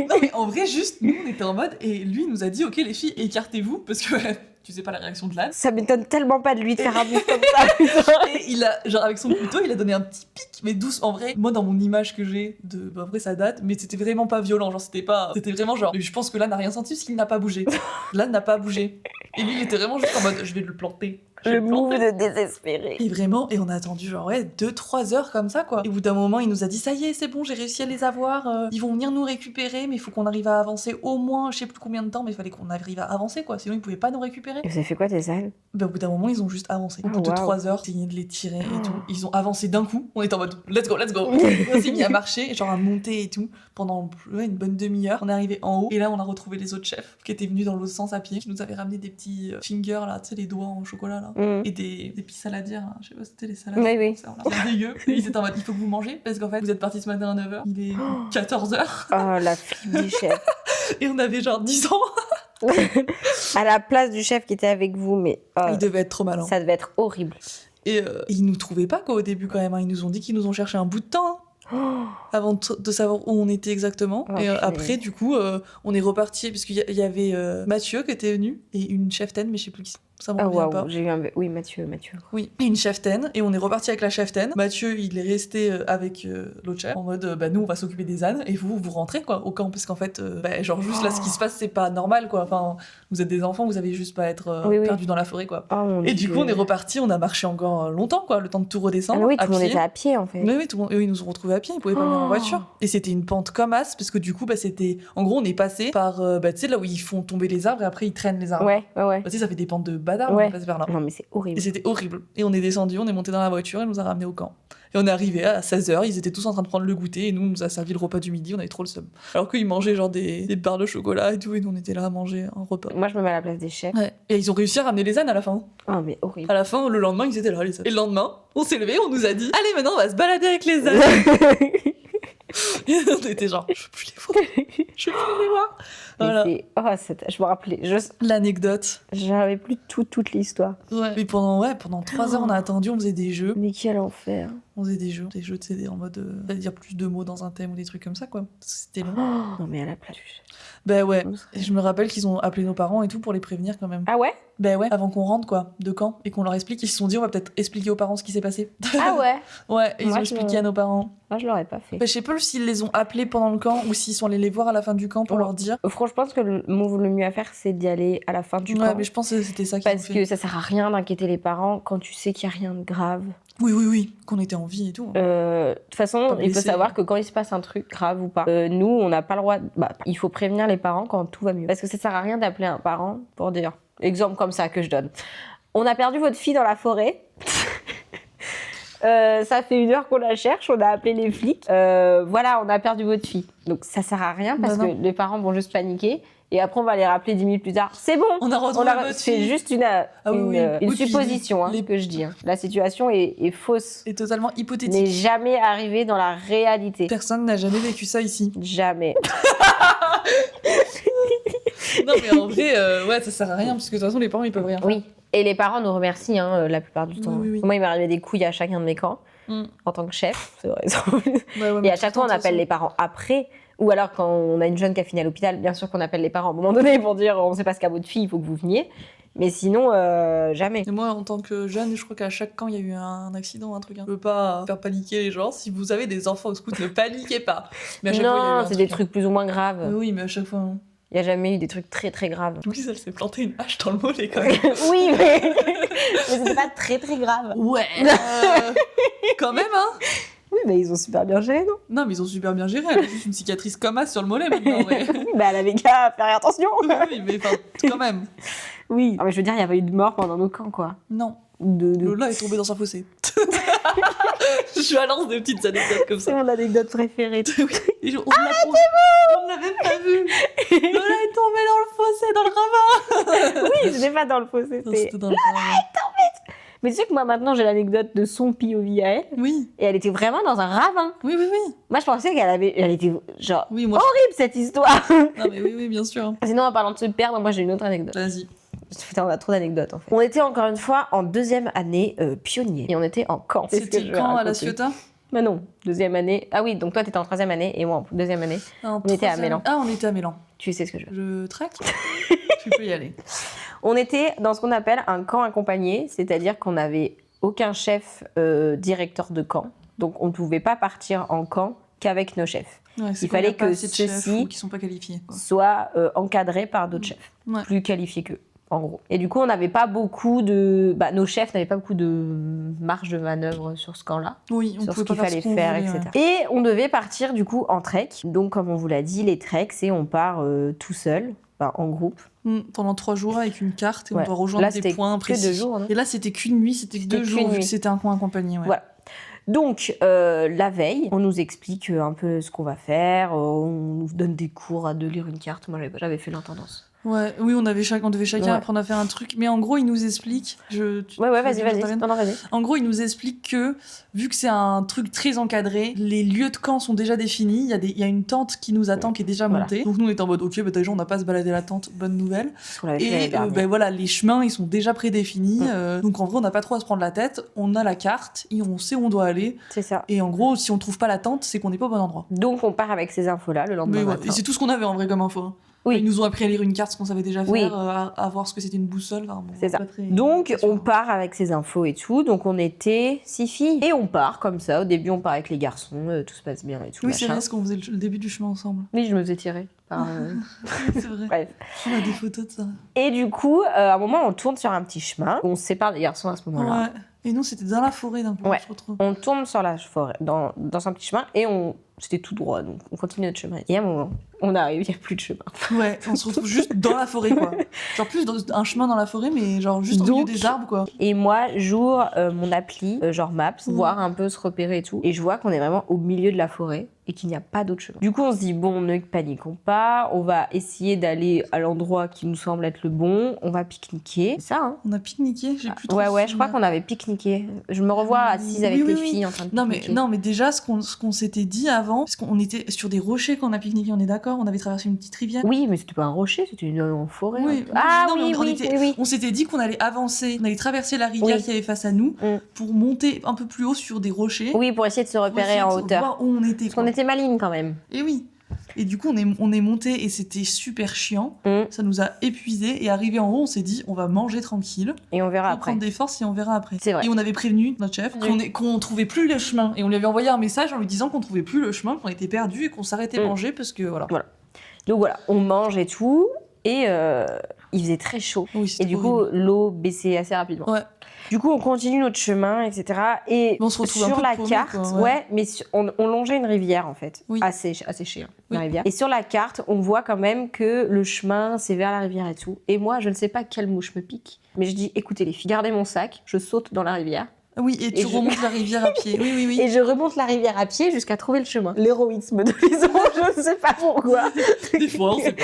Non, mais en vrai, juste, nous, on était en mode, et lui, il nous a dit, ok, les filles, écartez-vous, parce que tu sais pas la réaction de l'âne. Ça m'étonne tellement pas de lui de faire un bif comme ça, putain. Et il a, genre, avec son couteau, il a donné un petit pic, mais douce. En vrai, moi, dans mon image que j'ai en vrai, ça date, mais c'était vraiment pas violent. Genre, c'était vraiment genre, je pense que l'âne n'a rien senti parce qu'il n'a pas bougé. L'âne n'a pas bougé. Et lui, il était vraiment juste en mode, je vais le planter. Le move de désespéré. Et vraiment, et on a attendu genre 2-3 heures comme ça, quoi. Et au bout d'un moment, il nous a dit, ça y est, c'est bon, j'ai réussi à les avoir. Ils vont venir nous récupérer, mais il faut qu'on arrive à avancer au moins, je sais plus combien de temps, mais il fallait qu'on arrive à avancer, quoi. Sinon, ils pouvaient pas nous récupérer. Et vous avez fait quoi, tes ânes? Bah, au bout d'un moment, ils ont juste avancé. Au bout de 3 heures, essayé de les tirer et tout. Ils ont avancé d'un coup. On était en mode, let's go. On s'est mis à marcher, genre à monter et tout, pendant une bonne demi-heure. On est arrivé en haut, et là, on a retrouvé les autres chefs qui étaient venus dans l'autre sens à pied, qui nous avaient ramené des petits fingers, là, tu sais, les doigts en chocolat, là. Et des petits saladières, hein. Je sais pas si c'était les salades. Oui. C'est dégueu. Et ils étaient en mode, il faut que vous mangez, parce qu'en fait, vous êtes partis ce matin à 9h, il est 14h. Oh, la fille du chef. Et on avait genre 10 ans. À la place du chef qui était avec vous, mais... Il devait être trop malin. Ça devait être horrible. Et ils nous trouvaient pas, quoi, au début, quand même. Hein. Ils nous ont dit qu'ils nous ont cherché un bout de temps. Avant de savoir où on était exactement. Et après, du coup, on est reparti, parce qu'il y avait Mathieu qui était venu, et une cheftaine, mais je sais plus qui. Ça me Ah revient pas. waouh, j'ai eu un... Oui, Mathieu. Oui, et une cheftaine, et on est reparti avec la cheftaine. Mathieu, il est resté avec l'autre chef, en mode, nous, on va s'occuper des ânes, et vous rentrez, quoi, au camp, parce qu'en fait, genre, juste là, ce qui se passe, c'est pas normal, quoi. Enfin, vous êtes des enfants, vous avez juste pas à être Oui. perdus dans la forêt, quoi. Oh mon Et Dieu. du coup, on est reparti, on a marché encore longtemps, quoi, le temps de tout Ah redescendre. mais oui, à tout le monde pied. était à pied, en fait. Oui, tout le monde, eux, ils nous ont retrouvés à pied, ils pouvaient pas venir en voiture. Et c'était une pente comme as, parce que du coup, c'était. En gros, on est passé par, tu sais, là où ils font tomber les arbres et après ils traînent les arbres. Ouais. Tu sais, ça fait des pentes de bâtard, Ouais. on est passé par là. Non, mais c'est horrible. Et c'était horrible. Et on est descendu, on est monté dans la voiture, elle nous a ramenés au camp. Et on est arrivé à 16h, ils étaient tous en train de prendre le goûter, et nous, on nous a servi le repas du midi, on avait trop le seum. Alors qu'ils mangeaient genre des barres de chocolat et tout, et nous, on était là à manger un repas. Moi, je me mets à la place des chefs. Ouais. Et ils ont réussi à ramener les ânes à la fin. Oh, mais horrible. À la fin, le lendemain, ils étaient là, les ânes. Et le lendemain, on s'est levé, on nous a dit allez, maintenant, on va se balader avec les ânes. Et on était genre, je veux plus les voir. Je veux plus les voir. Voilà. Mais je me rappelais. L'anecdote. J'avais plus toute l'histoire. Ouais. Mais pendant 3 heures, on a attendu, on faisait des jeux. Mais quel enfer. On faisait des jeux de CD en mode dire plus de mots dans un thème ou des trucs comme ça, quoi. C'était long. Non, mais à la place du chef. Ben ouais. Et je me rappelle qu'ils ont appelé nos parents et tout pour les prévenir quand même. Ah ouais? Ben ouais, avant qu'on rentre, quoi, de camp, et qu'on leur explique. Ils se sont dit, on va peut-être expliquer aux parents ce qui s'est passé. Ah ouais? Ouais, et ils Moi, ont expliqué à nos parents. Moi, je l'aurais pas fait. Ben, je sais pas s'ils les ont appelés pendant le camp ou s'ils sont allés les voir à la fin du camp pour leur dire. Franchement, je pense que le mieux à faire, c'est d'y aller à la fin du camp. Ouais, mais je pense que c'était ça qu'ils ont Parce fait. que ça sert à rien d'inquiéter les parents quand tu sais qu'il y a rien de grave. Oui, qu'on était en vie et tout. De toute façon, Pas il faut blessé. savoir que quand il se passe un truc grave ou pas, nous, on n'a pas le droit. Il faut prévenir les parents quand tout va mieux. Parce que ça sert à rien d'appeler un parent pour dire. Exemple comme ça que je donne. On a perdu votre fille dans la forêt. Ça fait 1 heure qu'on la cherche, on a appelé les flics. Voilà, on a perdu votre fille. Donc ça sert à rien parce que les parents vont juste paniquer. Et après, on va les rappeler 10 minutes plus tard. C'est bon, On a retrouvé votre c'est fille. juste une Oui, supposition puis que je dis. Hein. La situation est fausse. Et totalement N'est hypothétique. jamais arrivée dans la réalité. Personne n'a jamais vécu ça ici. Jamais. Non, mais en vrai, ouais, ça sert à rien parce que de toute façon, les parents ils peuvent rien faire. Oui. Et les parents nous remercient la plupart du temps. Oui. Moi, il m'est arrivé des couilles à chacun de mes camps Mm. en tant que chef. C'est vrai. Ouais, Et à chaque fois, on appelle les parents après. Ou alors, quand on a une jeune qui a fini à l'hôpital, bien sûr qu'on appelle les parents à un moment donné pour dire on ne sait pas ce qu'a votre fille, il faut que vous veniez. Mais sinon, jamais. Et moi, en tant que jeune, je crois qu'à chaque camp, il y a eu un accident, un truc. Je veux pas faire paniquer les gens. Si vous avez des enfants au scout, ne paniquez pas. Mais à chaque fois, il y a eu Non, un c'est des trucs plus ou moins graves. Oui, mais à chaque fois. Il n'y a jamais eu des trucs très très graves. Louise, elle s'est plantée une hache dans le mollet quand même. Oui, mais c'était pas très très grave. Ouais. Quand même, hein. Oui, mais ils ont super bien géré, non? Non, mais ils ont super bien géré. Elle a juste une cicatrice comme as sur le mollet maintenant, en vrai. Oui, bah elle avait qu'à faire attention. Oui, mais enfin, quand même. Oui. Ah, mais je veux dire, il n'y a pas eu de mort pendant nos camps, quoi. Non. De... Lola est tombée dans un fossé. Je balance des petites anecdotes comme C'est ça. mon anecdote préférée. Et on l'avait pas vu. Lola est tombée dans le fossé, dans le ravin. Oui, c'était pas dans le fossé. Non, c'était dans le ravin. Mais tu sais que moi maintenant j'ai l'anecdote de son POV à elle, Oui, et elle était vraiment dans un ravin. oui. Moi je pensais elle était genre Oui, moi. horrible cette histoire. Non, mais oui, bien sûr. Sinon en parlant de se perdre, moi j'ai une autre anecdote. Vas-y. Putain, on a trop d'anecdotes en fait. On était encore une fois en 2e année pionnier, et on était en camp. C'est ce que C'était je vais quand à la raconter. Ciotat? Bah non, 2e année. Ah oui, donc toi t'étais en 3e année et moi en 2e année. On était à Mélan. Ah, on était à Mélan. Tu sais ce que je veux. Je traque. Tu peux y aller. On était dans ce qu'on appelle un camp accompagné, c'est-à-dire qu'on n'avait aucun chef directeur de camp. Donc on ne pouvait pas partir en camp qu'avec nos chefs. Ouais, c'est Il qu'on fallait a pas que assez de chefs ceux-ci ou qui sont pas qualifiés. Quoi. Soit encadrés par d'autres chefs, Ouais. plus qualifiés qu'eux, en gros. Et du coup, on n'avait pas beaucoup de... nos chefs n'avaient pas beaucoup de marge de manœuvre sur ce camp-là, Oui, on sur ce pouvait qu'il pas fallait ce qu'on faire, voulait, etc. ouais. Et on devait partir du coup en trek. Donc, comme on vous l'a dit, les treks, c'est on part tout seul, en groupe. Pendant 3 jours avec une carte et Ouais. on doit rejoindre Là, des c'était points que précis. 2 jours, non? Et là, c'était qu'une nuit, c'était 2 qu'une jours vu nuit. que c'était un coin accompagné. Ouais. Voilà. Donc, la veille, on nous explique un peu ce qu'on va faire, on nous donne des cours de lire une carte. Moi, j'avais fait l'intendance. Ouais, oui, on devait chacun Ouais. apprendre à faire un truc. Mais en gros, il nous explique. Ouais, vas-y. Non, vas-y. En gros, il nous explique que, vu que c'est un truc très encadré, les lieux de camp sont déjà définis. Il y a une tente qui nous attend, qui est déjà Voilà. montée. Donc nous, on est en mode, ok, déjà, on n'a pas à se balader la tente, bonne nouvelle. Parce qu'on l'avait fait l'année Et dernière. voilà, les chemins, ils sont déjà prédéfinis. Donc en vrai, on n'a pas trop à se prendre la tête. On a la carte, et on sait où on doit aller. C'est ça. Et en gros, si on trouve pas la tente, c'est qu'on n'est pas au bon endroit. Donc, on part avec ces infos-là le lendemain Mais ouais, matin. et c'est tout ce qu'on avait en vrai comme info. Hein. Oui. Ils nous ont appris à lire une carte, ce qu'on savait déjà faire, Oui. à voir ce que c'était une boussole. Enfin, bon, C'est ça. pas très- Donc, très on sûr. part avec ces infos et tout. Donc, on était 6 filles. Et on part comme ça. Au début, on part avec les garçons. Tout se passe bien et tout. Oui, c'est machin. vrai, parce qu'on faisait le début du chemin ensemble. Oui, je me faisais tirer. par, C'est vrai. Bref. On a des photos de ça. Et du coup, à un moment, on tourne sur un petit chemin. On se sépare des garçons à ce moment-là. Ouais. Et nous, c'était dans la forêt d'un coup, Ouais. on se retrouve. On tourne sur la forêt, dans un petit chemin, et c'était tout droit, donc on continue notre chemin. Et à un moment, on arrive, il n'y a plus de chemin. Ouais, on se retrouve juste dans la forêt, quoi. Genre plus dans un chemin dans la forêt, mais genre juste au milieu Donc- des arbres, quoi. Et moi, j'ouvre mon appli, genre Maps, Ouais. voir un peu se repérer et tout. Et je vois qu'on est vraiment au milieu de la forêt et qu'il n'y a pas d'autre chemin. Du coup, on se dit, bon, ne paniquons pas, on va essayer d'aller à l'endroit qui nous semble être le bon, on va pique-niquer. C'est ça, hein? On a pique-niqué, j'ai plus trop Ouais, de je crois souvenirs. qu'on avait pique-niqué. Je me revois assise avec Oui, les oui, filles en train de Non pique-niquer. mais déjà, ce qu'on s'était dit avant, parce qu'on était sur des rochers quand on a pique-niqué, on est d'accord, on avait traversé une petite rivière. Oui, mais c'était pas un rocher, c'était une forêt. Oui, un peu. Ah non, mais oui, on oui, était- oui, oui. On s'était dit qu'on allait avancer, on allait traverser la rivière Oui. qui avait face à nous pour monter un peu plus haut sur des rochers. Oui, pour essayer de se pour repérer essayer en de hauteur. voir où on était. Parce qu'on quoi. était malines quand même. Et oui. Et du coup, on est monté et c'était super chiant. Ça nous a épuisés. Et arrivé en haut, on s'est dit, on va manger tranquille. Et on verra Pour après. prendre des forces et on verra après. C'est vrai. Et on avait prévenu notre chef Oui. qu'on trouvait plus le chemin. Et on lui avait envoyé un message en lui disant qu'on trouvait plus le chemin, qu'on était perdu et qu'on s'arrêtait manger parce que voilà. Donc voilà, on mange et tout. Et il faisait très chaud. Oui, Et c'était du horrible. coup, l'eau baissait assez rapidement. Ouais. Du coup, on continue notre chemin, etc. Et Mais on se retrouve un sur peu la paumé, carte, quoi, ouais, mais on longeait une rivière en fait, Oui. asséchée, la Oui. rivière. Et sur la carte, on voit quand même que le chemin, c'est vers la rivière et tout. Et moi, je ne sais pas quelle mouche me pique, mais je dis, écoutez les filles, gardez mon sac, je saute dans la rivière. Oui, et tu Et je- remontes la rivière à pied. Oui, oui, oui. Et je remonte la rivière à pied jusqu'à trouver le chemin. L'héroïsme de Lison, je ne sais pas pourquoi. Des fois, on sait pas.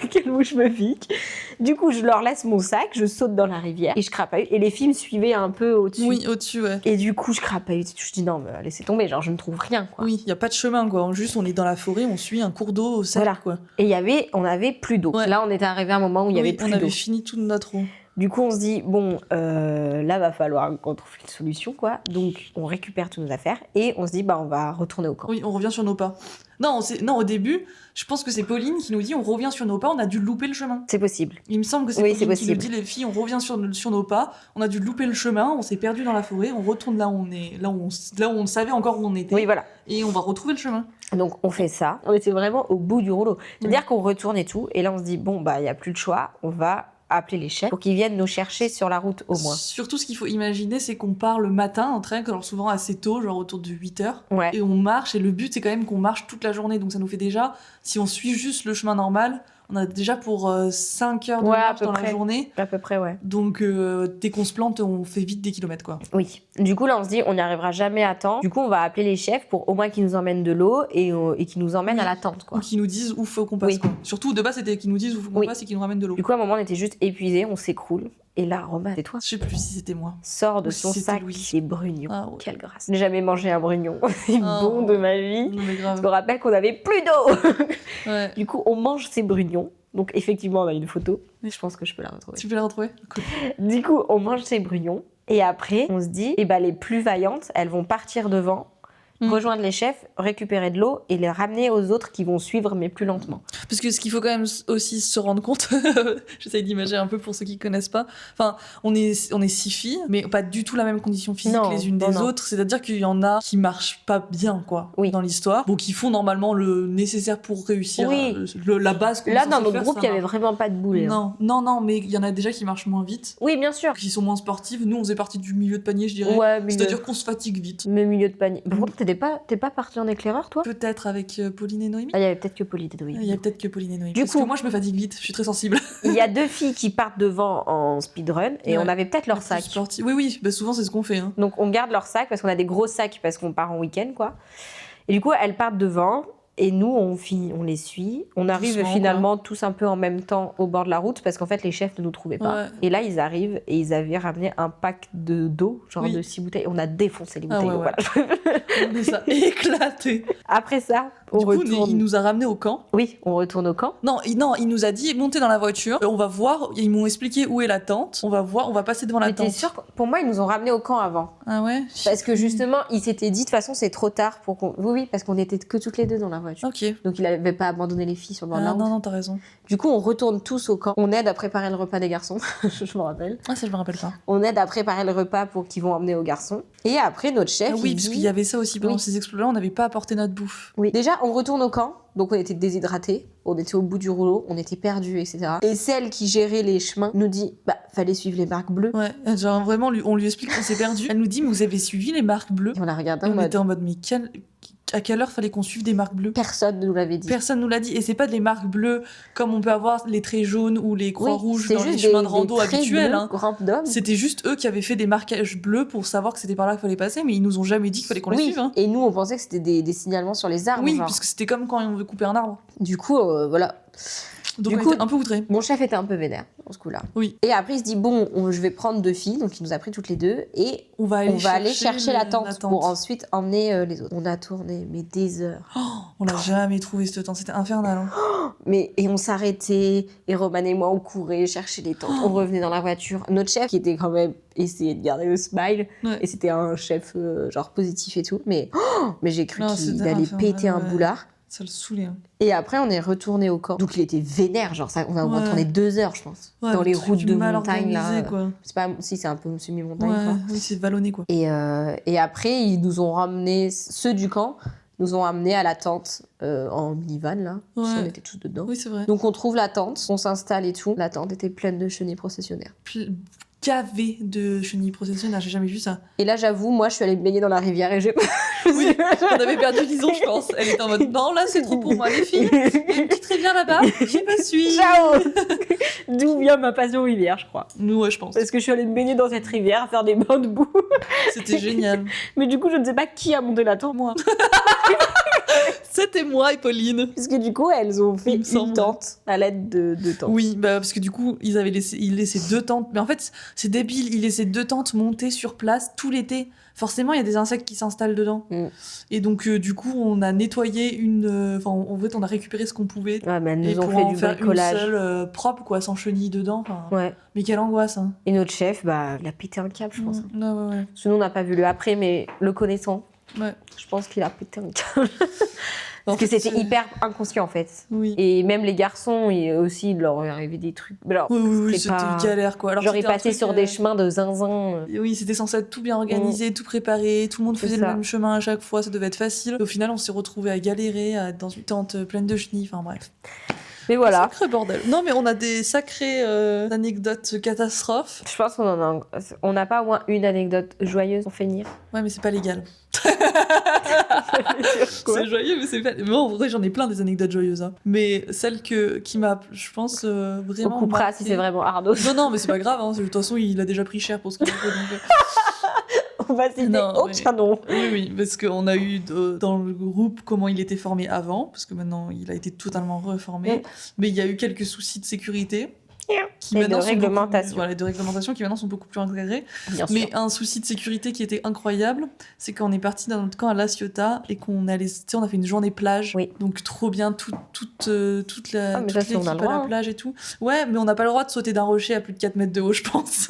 Quelle mouche me pique. Du coup, je leur laisse mon sac, je saute dans la rivière et je crapahute. Et les filles me suivaient un peu au-dessus. Oui, au-dessus, ouais. Et du coup, je crapahute. Je dis non, mais laissez tomber, genre je ne trouve rien, quoi. Oui, il y a pas de chemin, quoi. Juste, on est dans la forêt, on suit un cours d'eau au sec, Voilà. quoi. Et on avait plus d'eau. Ouais. Là, on était arrivé à un moment où il y avait Oui, plus on d'eau. avait fini toute notre eau. Du coup, on se dit, bon, là, va falloir qu'on trouve une solution, quoi. Donc, on récupère toutes nos affaires et on se dit, bah, on va retourner au camp. Oui, on revient sur nos pas. Non, au début, je pense que c'est Pauline qui nous dit on revient sur nos pas, on a dû louper le chemin. C'est possible. Il me semble que c'est Oui, Pauline c'est qui nous possible. dit les filles, on revient sur nos pas, on a dû louper le chemin, on s'est perdu dans la forêt, on retourne là où on est, là où on savait encore où on était, Oui, voilà. et on va retrouver le chemin. Donc, on fait ça. On était vraiment au bout du rouleau. C'est-à-dire qu'on retourne et tout. Et là, on se dit, bon, bah, il n'y a plus de choix. On va appeler les chefs pour qu'ils viennent nous chercher sur la route au moins. Surtout, ce qu'il faut imaginer, c'est qu'on part le matin en train, alors souvent assez tôt, genre autour de 8h. Ouais. Et on marche, et le but, c'est quand même qu'on marche toute la journée. Donc ça nous fait déjà, si on suit juste le chemin normal, on a déjà pour 5 heures de Ouais, à marche peu dans la près. journée. À peu près, ouais. Donc dès qu'on se plante, on fait vite des kilomètres, quoi. Oui. Du coup, là, on se dit, on n'y arrivera jamais à temps. Du coup, on va appeler les chefs pour au moins qu'ils nous emmènent de l'eau et qu'ils nous emmènent Oui. à la tente, quoi. Ou qui nous disent où faut qu'on passe, Oui. quoi. Surtout, de base, c'était qu'ils nous disent où faut qu'on Oui. passe et qu'ils nous ramènent de l'eau. Du coup, à un moment, on était juste épuisés, on s'écroule. Et là, Romain, c'est toi. Je sais plus si c'était moi. Sort de Ou si son c'était sac Louis. des brugnons. Ah ouais. Quelle grâce. Je n'ai jamais mangé un brugnon aussi Ah bon de ma vie. Non, mais Je grave. me rappelle qu'on avait plus d'eau. Ouais. Du coup, on mange ces brugnons. Donc, effectivement, on a une photo. Mais je pense que je peux la retrouver. Tu peux la retrouver? Cool. Du coup, on mange ces brugnons. Et après, on se dit, eh ben, les plus vaillantes, elles vont partir devant, rejoindre les chefs, récupérer de l'eau et les ramener aux autres qui vont suivre, mais plus lentement. Parce que ce qu'il faut quand même aussi se rendre compte, j'essaye d'imaginer un peu pour ceux qui connaissent pas. Enfin, on est 6 filles, mais pas du tout la même condition physique Non, les unes non, des non. autres. C'est-à-dire qu'il y en a qui marchent pas bien, quoi, Oui. dans l'histoire. Bon, qui font normalement le nécessaire pour réussir Oui. la base. qu'on est Là, censé dans notre faire, groupe, ça il n'y avait marche. vraiment pas de boulet. hein. Non, mais il y en a déjà qui marchent moins vite, Oui, bien sûr. qui sont moins sportives. Nous, on faisait partie du milieu de panier, je dirais. Ouais, milieu. C'est-à-dire qu'on se fatigue vite. Mais milieu de panier. Pourtant, t'es pas partie en éclaireur, toi? Peut-être avec Pauline et Noémie. Ah, il y avait peut-être que Pauline et Il Noémie. y a peut-être que Pauline et Noémie. Du Parce coup- que moi, je me fatigue vite. Je suis très sensible. Il y a 2 filles qui partent devant en speedrun et Ouais. on avait peut-être leur Plus sac. sportive. Oui, bah souvent c'est ce qu'on fait. Hein. Donc on garde leur sac parce qu'on a des gros sacs parce qu'on part en week-end, quoi. Et du coup, elles partent devant et nous, on les suit. On arrive Doucement, finalement tous un peu en même temps au bord de la route parce qu'en fait, les chefs ne nous trouvaient pas. Ouais. Et là, ils arrivent et ils avaient ramené un pack d'eau, genre Oui. de 6 bouteilles. On a défoncé les Ah bouteilles. ouais, d'eau, voilà. On est ça éclaté. Après ça, On Du coup, retourne. il nous a ramenés au camp. Oui, on retourne au camp. Non, il nous a dit montez dans la voiture, on va voir. Ils m'ont expliqué où est la tente. On va voir, on va passer devant la Mais t'es tente. sûr Pour moi, ils nous ont ramenés au camp avant. Ah ouais. Parce que justement, ils s'étaient dit, de toute façon, c'est trop tard pour qu'on... Oui, parce qu'on était que toutes les deux dans la voiture. Ok. Donc il avait pas abandonné les filles sur le bord de la Ah, route. non, t'as raison. Du coup, on retourne tous au camp. On aide à préparer le repas des garçons, je me rappelle. Ah, ça, je me rappelle pas. On aide à préparer le repas pour qu'ils vont emmener aux garçons. Et après, notre chef, Ah oui, il parce dit... qu'il y avait ça aussi pendant Oui. ces exploits-là, on n'avait pas apporté notre bouffe. Oui. Déjà, on retourne au camp. Donc on était déshydratés, on était au bout du rouleau, on était perdus, etc. Et celle qui gérait les chemins nous dit, fallait suivre les marques bleues. Ouais, genre vraiment, on lui explique qu'on s'est perdu. Elle nous dit, mais vous avez suivi les marques bleues. Et on la regardé Et en on mode, était en mode, mais à quelle heure fallait qu'on suive des marques bleues? personne ne nous l'avait dit. Personne nous l'a dit. Et c'est pas des marques bleues comme on peut avoir les traits jaunes ou les croix rouges c'est dans les juste chemins de des rando traits habituels. bleus, Hein. random. C'était juste eux qui avaient fait des marquages bleus pour savoir que c'était par là qu'il fallait passer, mais ils nous ont jamais dit qu'il fallait qu'on les Oui, suive. Hein. et nous on pensait que c'était des signalements sur les arbres. Oui, genre. puisque c'était comme quand on veut couper un arbre. Du coup, voilà. Donc Du on coup, était un peu outrés. Mon chef était un peu vénère, dans ce coup-là. Oui. Et après, il se dit, bon, je vais prendre 2 filles, donc il nous a pris toutes les 2, et On va aller chercher la tente pour ensuite emmener les autres. On a tourné, mais des heures. On l'a jamais trouvé cette tente, c'était infernal. Hein. Et on s'arrêtait, et Roman et moi, on courait chercher les tentes, on revenait dans la voiture. Notre chef, qui était quand même essayé de garder le smile, Ouais. et c'était un chef genre positif et tout, mais j'ai cru Non, qu'il c'était allait infernal, péter un ouais. boulard. Ça le saoulait. Hein. Et après, on est retourné au camp. Donc il était vénère, genre ça, on a Ouais. tourné 2 heures, je pense, Ouais, dans le les truc routes de mal montagne là. organisé, quoi. C'est pas, si c'est un peu semi-montagne, Ouais, quoi. oui, c'est vallonné, quoi. Et après, ils nous ont ramenés, ceux du camp, nous ont amenés à la tente en minivan, là. Ouais. On était tous dedans. Oui, c'est vrai. Donc on trouve la tente, on s'installe et tout. La tente était pleine de chenilles processionnaires. Gavé de chenilles processionnaires, j'ai jamais vu ça. Et là, j'avoue, moi, je suis allée me baigner dans la rivière et j'ai... Oui, on avait perdu Lison, je pense. Elle était en mode, non, là, c'est trop pour moi, les filles. Il y a une petite rivière là-bas, je me suis. Ciao. D'où vient ma passion rivière, je crois. Nous, ouais, je pense. Parce que je suis allée me baigner dans cette rivière, faire des bains de boue. C'était génial. Mais du coup, je ne sais pas qui a monté la tente. Moi. C'était moi et Pauline. Puisque du coup, elles ont fait Il me semble. une tente à l'aide de tentes. Oui, parce que du coup, ils laissaient 2 tentes. Mais en fait, c'est débile, ils laissaient 2 tentes montées sur place tout l'été. Forcément, il y a des insectes qui s'installent dedans. Mm. Et donc, du coup, on a nettoyé une. Enfin, en fait, on a récupéré ce qu'on pouvait. Ouais, mais elles Et nous ont pour fait en du faire bricolage. une seule propre, quoi, sans chenilles dedans. Enfin, Ouais. mais quelle angoisse, hein. Et notre chef, il a pété un câble, je pense. Ouais. Sinon, on n'a pas vu le après, mais le connaissant, Ouais. je pense qu'il a pété un câble. Parce que c'était hyper inconscient, en fait. Oui. Et même les garçons, aussi, il leur est arrivé des trucs. Alors, Oui, c'était c'était pas... galère, quoi. Alors, Genre, ils c'était un passaient truc, sur des chemins de zinzin. Oui, c'était censé être tout bien organisé, tout préparé, tout le monde C'est faisait le ça. même chemin à chaque fois, ça devait être facile. Au final, on s'est retrouvés à galérer, à être dans une tente pleine de chenilles, enfin bref. Mais voilà. Sacré bordel. Non, mais on a des sacrées anecdotes catastrophes. Je pense on n'a pas au moins une anecdote joyeuse pour finir. Ouais, mais c'est pas légal. Quoi C'est joyeux, mais c'est pas. Mais en vrai, j'en ai plein des anecdotes joyeuses. Hein. Mais celle qui m'a, je pense, On vraiment. coupera marqué- si c'est vraiment Arnaud. Non, mais c'est pas grave. Hein. De toute façon, il a déjà pris cher pour ce qu'il a fait. Donc... On va citer Non, aucun nom. Oui, parce qu'on a eu dans le groupe comment il était formé avant, parce que maintenant il a été totalement reformé, Mm. mais il y a eu quelques soucis de sécurité. Qui Et de maintenant sont beaucoup- réglementation. Voilà, de réglementation qui maintenant sont beaucoup plus intégrés. Bien sûr. Mais un souci de sécurité qui était incroyable, c'est quand on est parti dans notre camp à La Ciotat et qu'on allait, tu sais, on a fait une journée plage. Oui. Donc trop bien, toute la Ah, mais toute ça, c'est- on l'équipe a à le droit, la hein. plage et tout. Ouais, mais on n'a pas le droit de sauter d'un rocher à plus de 4 mètres de haut, je pense.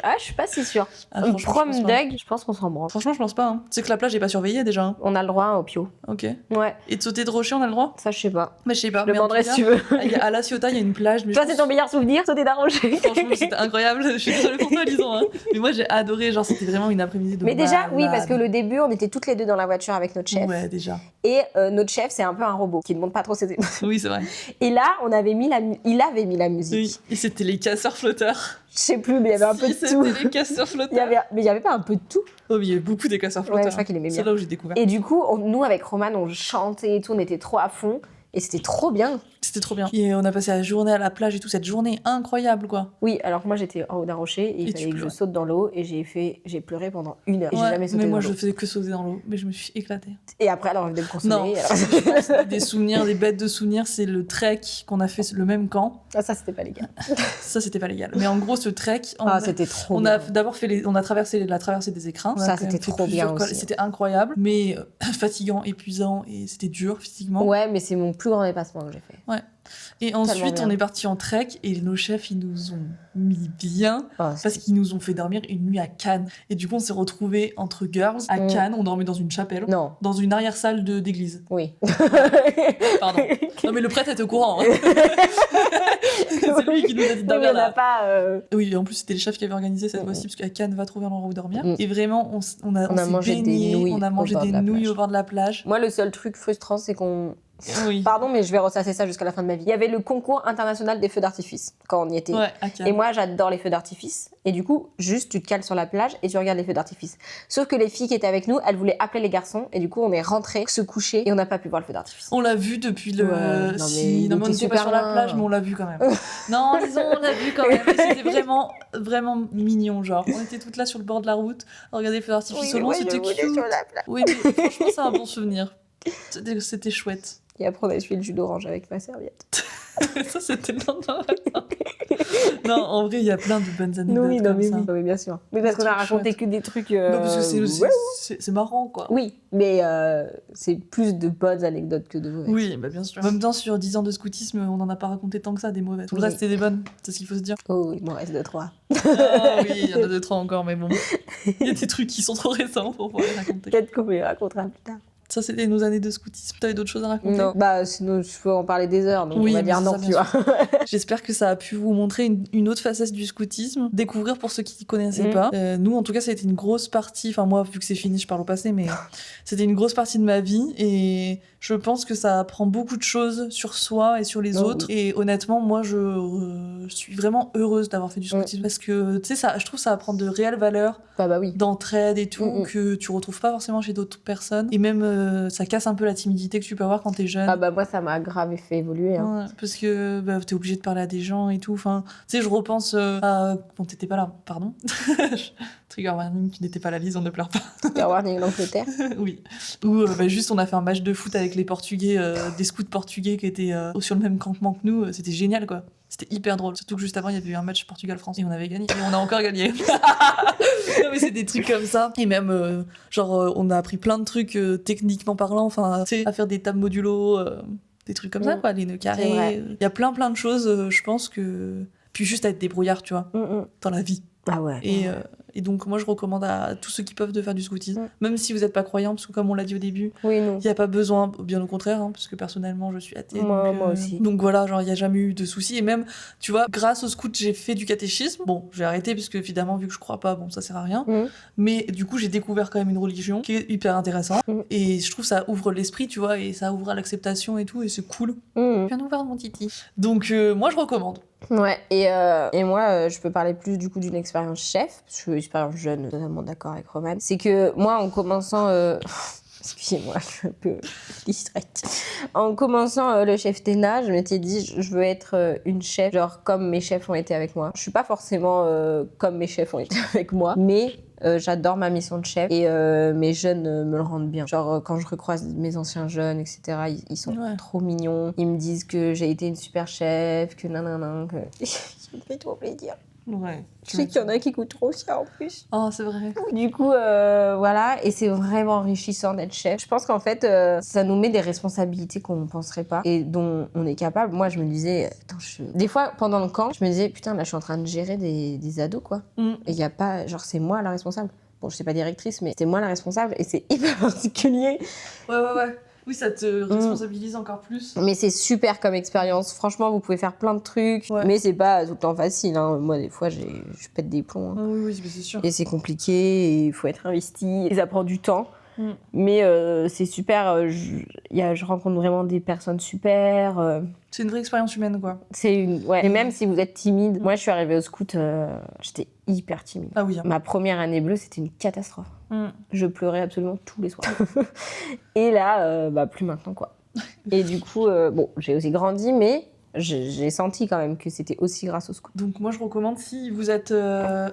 Ah, je suis pas si sûre. Ah, franchement, je Prom pense pas. Dug, je pense qu'on s'en branle. Franchement, je pense pas. Hein. C'est que la plage est pas surveillée déjà. Hein. On a le droit au pio. Ok. Ouais, Et de sauter de rocher, on a le droit? ça je sais pas. Bah, je sais pas. Je mais en demanderai tout si tu cas, veux. À La Ciotat, il y a une plage. Mais Toi, je c'est pense- ton meilleur souvenir, sauter d'un rocher. Franchement, c'était incroyable. Je suis désolée pour toi, Lison. Hein. Mais moi, j'ai adoré. Genre, c'était vraiment une après-midi de Mais déjà, oui, malade. parce que le début, on était toutes les deux dans la voiture avec notre chef. Ouais, déjà. Et notre chef, c'est un peu un robot qui ne montre pas trop ses émotions. Oui, c'est vrai. Et là, il avait mis la musique. Oui. Et c'était les casseurs flotteurs. Je sais plus, mais il y avait un peu Si, de tout. c'était les casseurs flotteurs. Mais il y avait pas un peu de tout. Oh, mais il y avait beaucoup des casseurs Ouais, flotteurs. je crois qu'il aimait bien. C'est là où j'ai découvert. Et du coup, nous, avec Roman, on chantait et tout, on était trop à fond. Et c'était trop bien. C'était trop bien. Et on a passé la journée à la plage et tout, cette journée incroyable, quoi. Oui, alors que moi j'étais en haut d'un rocher et il fallait que je saute dans l'eau et j'ai pleuré pendant 1 heure. Et j'ai jamais sauté mais moi dans l'eau. je faisais que sauter dans l'eau, mais je me suis éclatée. Et après, alors on venait me consoler. Non, je pense des souvenirs, des bêtes de souvenirs, c'est le trek qu'on a fait le même camp. Ah, ça c'était pas légal. Ça c'était pas légal. Mais en gros, ce trek, c'était trop on bien. a d'abord on a traversé la traversée des écrins. Ça c'était trop bien aussi. C'était incroyable, mais fatigant, épuisant et c'était dur physiquement. Ouais, mais c'est mon plus grand dépassement que j'ai fait. Ouais. Et ensuite, on est parti en trek et nos chefs, ils nous ont mis bien parce qu'ils nous ont fait dormir une nuit à Cannes. Et du coup, on s'est retrouvés entre girls à Cannes. On dormait dans une chapelle. Non. Dans une arrière-salle d'église. Oui. Pardon. Non, mais le prêtre était au courant. Hein. C'est lui qui nous a dit de dormir là. Oui, en plus, c'était le chef qui avait organisé cette fois-ci parce qu'à Cannes, va trouver un endroit où dormir. Et vraiment, on a mangé des nouilles. On a mangé des nouilles au bord de la plage. Moi, le seul truc frustrant, c'est qu'on... Oui. Pardon, mais je vais ressasser ça jusqu'à la fin de ma vie. Il y avait le concours international des feux d'artifice quand on y était. Ouais, à Cannes. Et moi, j'adore les feux d'artifice. Et du coup, juste, tu te cales sur la plage et tu regardes les feux d'artifice. Sauf que les filles qui étaient avec nous, elles voulaient appeler les garçons. Et du coup, on est rentrés, se coucher et on n'a pas pu voir le feu d'artifice. On l'a vu depuis le... Ouais, non, mais on n'était pas sur la plage, mais on l'a vu quand même. Non, disons, on l'a vu quand même. Et c'était vraiment, vraiment mignon, genre. On était toutes là sur le bord de la route, à regarder les feux d'artifice au loin, c'était cute. Oui, mais franchement, c'est un bon souvenir. C'était chouette. Et après, on a essuyé le jus d'orange avec ma serviette. Ça, c'était le lendemain. Non, en vrai, il y a plein de bonnes anecdotes comme ça. Oui, bien sûr. Mais parce qu'on a raconté que des trucs... Non, parce que c'est marrant, quoi. Oui, mais c'est plus de bonnes anecdotes que de mauvaises. Oui, bah bien sûr. En même temps, sur 10 ans de scoutisme, on n'en a pas raconté tant que ça, des mauvaises. Tout le reste, c'était des bonnes, c'est ce qu'il faut se dire. Oh, il m'en reste 2-3. Ah oui, il y en a 2-3 encore, mais bon. Il y a des trucs qui sont trop récents pour pouvoir les raconter. Peut-être qu'on les racontera plus tard. Ça, c'était nos années de scoutisme. T'avais d'autres choses à raconter? Non, bah sinon je peux en parler des heures, donc oui, on va dire non, tu vois. J'espère que ça a pu vous montrer une autre facette du scoutisme, découvrir pour ceux qui ne connaissaient pas. Nous, en tout cas, ça a été une grosse partie, enfin moi, vu que c'est fini, je parle au passé, mais c'était une grosse partie de ma vie et je pense que ça apprend beaucoup de choses sur soi et sur les autres. Oui. Et honnêtement, moi, je suis vraiment heureuse d'avoir fait du scoutisme parce que, tu sais, je trouve que ça apprend de réelles valeurs d'entraide et tout, que tu retrouves pas forcément chez d'autres personnes. Et même, ça casse un peu la timidité que tu peux avoir quand t'es jeune. Ah bah moi, ça m'a grave fait évoluer. Hein. Ouais, parce que t'es obligé de parler à des gens et tout. Enfin, tu sais, je repense à... Bon, t'étais pas là, pardon. Trigger warning, tu n'étais pas là, Lise, on ne pleure pas. Trigger warning, l'Angleterre. Oui. Où juste, on a fait un match de foot avec les Portugais, des scouts portugais qui étaient sur le même campement que nous. C'était génial, quoi. C'était hyper drôle. Surtout que juste avant, il y avait eu un match Portugal-France et on avait gagné. Et on a encore gagné. Non, mais c'est des trucs comme ça. Et même, on a appris plein de trucs techniquement parlant. Enfin, tu sais, à faire des tables modulo, des trucs comme ça, quoi. Les nœuds carrés. Il y a plein de choses, je pense que... Puis juste à être débrouillard, tu vois, dans la vie. Ah ouais. Et donc, moi, je recommande à tous ceux qui peuvent de faire du scoutisme. Même si vous n'êtes pas croyant, parce que comme on l'a dit au début, il n'y a pas besoin, bien au contraire, hein, parce que personnellement, je suis athée. Moi aussi. Donc voilà, genre, il n'y a jamais eu de soucis. Et même, tu vois, grâce au scout, j'ai fait du catéchisme. Bon, j'ai arrêté, parce que évidemment, vu que je crois pas, bon, ça sert à rien. Mais du coup, j'ai découvert quand même une religion qui est hyper intéressante. Et je trouve que ça ouvre l'esprit, tu vois, et ça ouvre à l'acceptation et tout, et c'est cool. Viens nous voir, mon titi. Donc, moi, je recommande. Ouais, et moi, je peux parler plus du coup d'une expérience chef, parce que expérience jeune, totalement d'accord avec Romane. C'est que moi, en commençant... Excusez-moi, je suis un peu distraite. En commençant le chef TENA, je m'étais dit, je veux être une chef, genre comme mes chefs ont été avec moi. Je suis pas forcément comme mes chefs ont été avec moi, mais... j'adore ma mission de chef et mes jeunes me le rendent bien. Genre quand je recroise mes anciens jeunes, etc., ils sont trop mignons. Ils me disent que j'ai été une super chef, que nanana, que... Ça me fait trop plaisir. Ouais. Je sais qu'il y en a qui coûtent trop cher en plus. Oh, c'est vrai. Du coup, voilà, et c'est vraiment enrichissant d'être chef. Je pense qu'en fait, ça nous met des responsabilités qu'on ne penserait pas et dont on est capable. Moi, je me disais, des fois, pendant le camp, je me disais, putain, là, je suis en train de gérer des ados, quoi. Et il n'y a pas, genre, c'est moi la responsable. Bon, je suis pas directrice, mais c'est moi la responsable et c'est hyper particulier. Ouais. Oui, ça te responsabilise encore plus. Mais c'est super comme expérience. Franchement, vous pouvez faire plein de trucs. Ouais. Mais c'est pas tout le temps facile. Hein. Moi, des fois, je pète des plombs. Hein. Ah oui, c'est sûr. Et c'est compliqué, et il faut être investi. Et ça prend du temps. Mais c'est super. Je rencontre vraiment des personnes super. C'est une vraie expérience humaine, quoi. Ouais. Et même si vous êtes timide, moi, je suis arrivée au scout, j'étais hyper timide. Ah oui. Hein. Ma première année bleue, c'était une catastrophe. Je pleurais absolument tous les soirs. Et là, plus maintenant, quoi. Et du coup, bon, j'ai aussi grandi, mais j'ai senti quand même que c'était aussi grâce au scout. Donc moi je recommande si vous êtes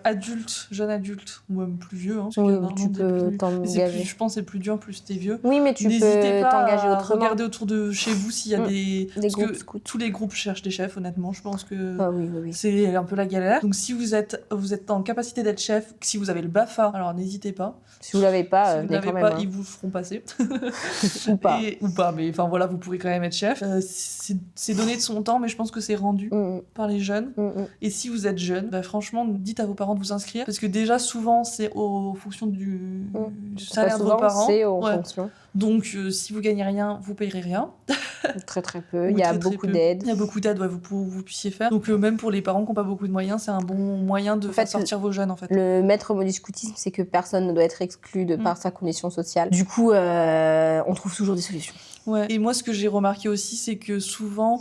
adulte, jeune adulte, ou même plus vieux, parce qu'il Oui, y en a où un tu nombre des peux plus... Mais c'est t'engager. plus, je pense que c'est plus dur plus t'es vieux. Oui, mais tu N'hésitez peux pas t'engager à autrement. regarder autour de chez vous s'il y a des parce groupes que scouts. tous les groupes cherchent des chefs, honnêtement. Je pense que Ah oui, oui, oui. c'est un peu la galère. Donc si vous êtes en capacité d'être chef, si vous avez le BAFA, alors n'hésitez pas. Si vous l'avez pas, Si vous venez l'avez quand pas, même. ils vous le feront passer. Ou pas. Ou pas, mais enfin voilà, vous pourrez quand même être chef. C'est donné de son temps, mais je pense que c'est rendu par les jeunes. Et si vous êtes jeune, bah, franchement, dites à vos parents de vous inscrire. Parce que déjà, souvent, c'est en fonction du salaire de vos parents. C'est en fonction. Donc, si vous gagnez rien, vous payerez rien. Très très peu. Ou Il y a très, très beaucoup peu. d'aides. Il y a beaucoup d'aides, vous puissiez faire. Donc, même pour les parents qui n'ont pas beaucoup de moyens, c'est un bon moyen de faire sortir vos jeunes, en fait. Le maître mot du scoutisme, c'est que personne ne doit être exclu de par sa condition sociale. Du coup, on trouve toujours des solutions. Ouais. Et moi, ce que j'ai remarqué aussi, c'est que souvent,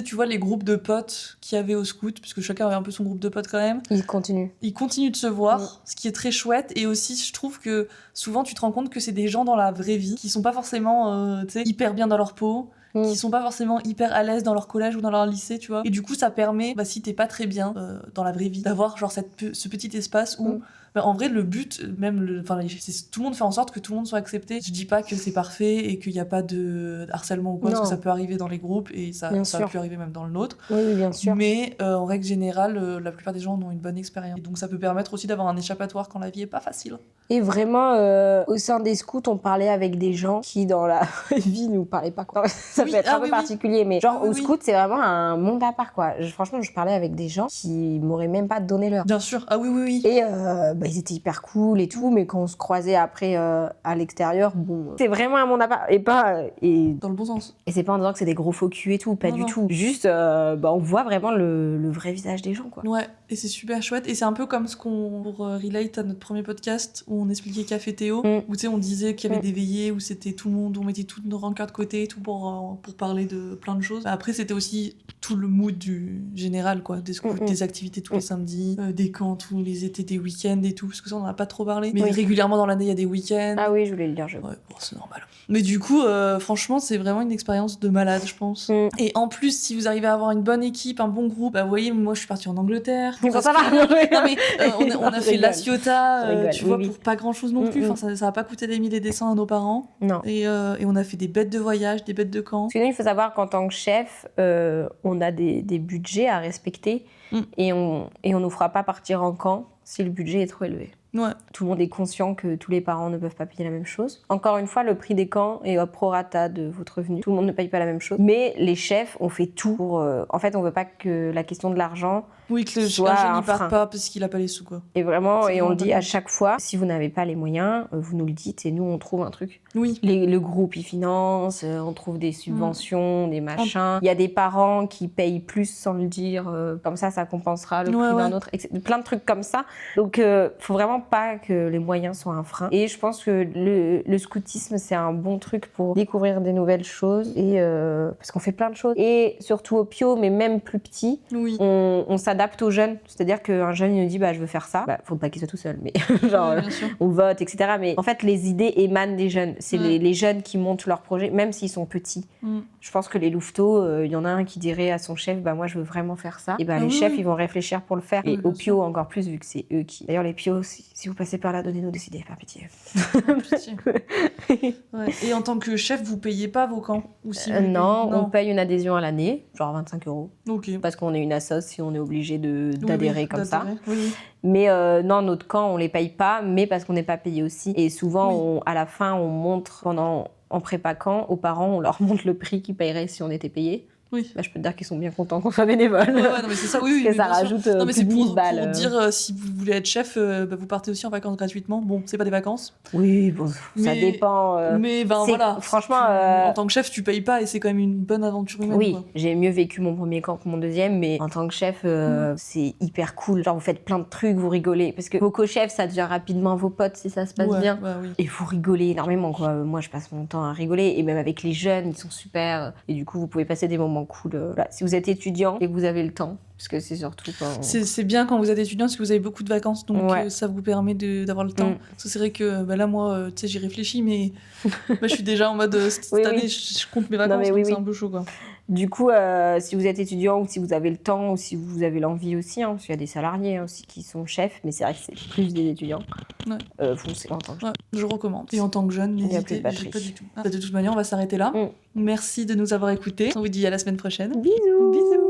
tu vois, les groupes de potes qu'il y avait au scout, parce que chacun avait un peu son groupe de potes quand même. Ils continuent De se voir, ce qui est très chouette. Et aussi, je trouve que souvent, tu te rends compte que c'est des gens dans la vraie vie qui sont pas forcément, hyper bien dans leur peau. Qui sont pas forcément hyper à l'aise dans leur collège ou dans leur lycée, tu vois. Et du coup, ça permet, si t'es pas très bien dans la vraie vie, d'avoir genre ce petit espace où, en vrai, le but, même, tout le monde fait en sorte que tout le monde soit accepté. Je dis pas que c'est parfait et qu'il y a pas de harcèlement ou quoi, parce que ça peut arriver dans les groupes et ça a pu arriver même dans le nôtre. Oui, bien sûr. Mais en règle générale, la plupart des gens en ont une bonne expérience. Et donc, ça peut permettre aussi d'avoir un échappatoire quand la vie est pas facile. Et vraiment, au sein des scouts, on parlait avec des gens qui, dans la vie, nous parlaient pas, quoi. Ça peut être un peu particulier, mais genre, au scout, c'est vraiment un monde à part, quoi. Franchement, je parlais avec des gens qui m'auraient même pas donné l'heure. Bien sûr, oui. Et ils étaient hyper cool et tout, mais quand on se croisait après à l'extérieur, bon, c'est vraiment un monde à part. Et dans le bon sens. Et c'est pas en disant que c'est des gros faux culs et tout, pas du tout. Juste, on voit vraiment le vrai visage des gens, quoi. Ouais, et c'est super chouette. Et c'est un peu comme ce qu'on pour relate à notre premier podcast où on expliquait Café Théo, où tu sais, on disait qu'il y avait des veillées où c'était tout le monde, on mettait toutes nos rancœurs de côté et tout pour parler de plein de choses. Après, c'était aussi tout le mood du général, quoi, des scouts, des activités tous les samedis, des camps tous les étés, des week-ends et tout, parce que ça, on en a pas trop parlé. Mais régulièrement dans l'année, il y a des week-ends. Ah oui, je voulais le dire, Ouais, bon, c'est normal. Mais du coup, franchement, c'est vraiment une expérience de malade, je pense. Et en plus, si vous arrivez à avoir une bonne équipe, un bon groupe, vous voyez, moi, je suis partie en Angleterre. Ça va. Non, mais on a fait La Ciotat, tu vois, oui. pour pas grand-chose non plus. Enfin, ça va pas coûter des milliers et des cents à nos parents. Non. Et on a fait des bêtes de voyage, des bêtes de camp. Sinon, il faut savoir qu'en tant que chef, on a des budgets à respecter et on nous fera pas partir en camp si le budget est trop élevé. Ouais. Tout le monde est conscient que tous les parents ne peuvent pas payer la même chose. Encore une fois, le prix des camps est au prorata de votre revenu. Tout le monde ne paye pas la même chose. Mais les chefs, on fait tout pour... En fait, on veut pas que la question de l'argent Oui, que le soit jeune un n'y parte frein. pas parce qu'il a pas les sous, quoi. Et vraiment, C'est et on le vraiment dit à chaque fois, si vous n'avez pas les moyens, vous nous le dites et nous, on trouve un truc. Oui. Le groupe, il finance, on trouve des subventions, des machins. Il y a des parents qui payent plus sans le dire, comme ça compensera le prix d'un autre. Plein de trucs comme ça. Donc, faut vraiment pas que les moyens soient un frein. Et je pense que le scoutisme, c'est un bon truc pour découvrir des nouvelles choses. Et parce qu'on fait plein de choses. Et surtout au Pio, mais même plus petit, on s'adapte aux jeunes. C'est-à-dire qu'un jeune, il nous dit, je veux faire ça. Faut pas qu'il soit tout seul, mais genre, on vote, etc. Mais en fait, les idées émanent des jeunes. C'est les jeunes qui montent leur projet, même s'ils sont petits. Je pense que les louveteaux, il y en a un qui dirait à son chef, moi, je veux vraiment faire ça. Et les chefs, ils vont réfléchir pour le faire. Et au Pio, encore plus, vu que c'est eux qui... D'ailleurs, les Pios, si vous passez par là, donnez-nous des idées, par pitié. Et en tant que chef, vous payez pas vos camps ou si non, on paye une adhésion à l'année, genre 25 €. Ok. Parce qu'on est une assoce si on est obligé d'adhérer comme ça. Oui. Mais non, notre camp, on les paye pas, mais parce qu'on n'est pas payé aussi. Et souvent, à la fin, on montre en prépa camp aux parents, on leur montre le prix qu'ils payeraient si on était payé. Oui. Je peux te dire qu'ils sont bien contents qu'on soit bénévole. Ouais, non, mais c'est ça, oui. Parce que ça rajoute non, mais c'est 10 balles. pour dire, si vous voulez être chef, vous partez aussi en vacances gratuitement. Bon, c'est pas des vacances. Oui, bon, ça dépend. Mais voilà. Franchement. En tant que chef, tu payes pas et c'est quand même une bonne aventure humaine. Oui, quoi. j'ai mieux vécu mon premier camp que mon deuxième, mais en tant que chef, c'est hyper cool. Genre, vous faites plein de trucs, vous rigolez. Parce que vos co-chefs, ça devient rapidement vos potes si ça se passe bien. Oui. Et vous rigolez énormément, quoi. Moi, je passe mon temps à rigoler. Et même avec les jeunes, ils sont super. Et du coup, vous pouvez passer des moments vraiment cool. Voilà. Si vous êtes étudiant et que vous avez le temps, parce que c'est surtout quand... C'est bien quand vous êtes étudiant parce que vous avez beaucoup de vacances, donc Ouais. ça vous permet d'avoir le temps. Parce que c'est vrai que là, moi, tu sais, j'y réfléchis, mais je suis déjà en mode cette Oui, année, oui. je compte mes vacances, mais donc oui, c'est oui. un peu chaud, quoi. Du coup, si vous êtes étudiant ou si vous avez le temps ou si vous avez l'envie aussi, parce qu'il y a des salariés aussi qui sont chefs, mais c'est vrai que c'est plus des étudiants. Ouais. Foncez en tant que Ouais, je recommande. Et en tant que jeune, Il y a plus n'hésitez de batterie. pas du tout. De toute manière, on va s'arrêter là. Merci de nous avoir écoutés. On vous dit à la semaine prochaine. Bisous. Bisous.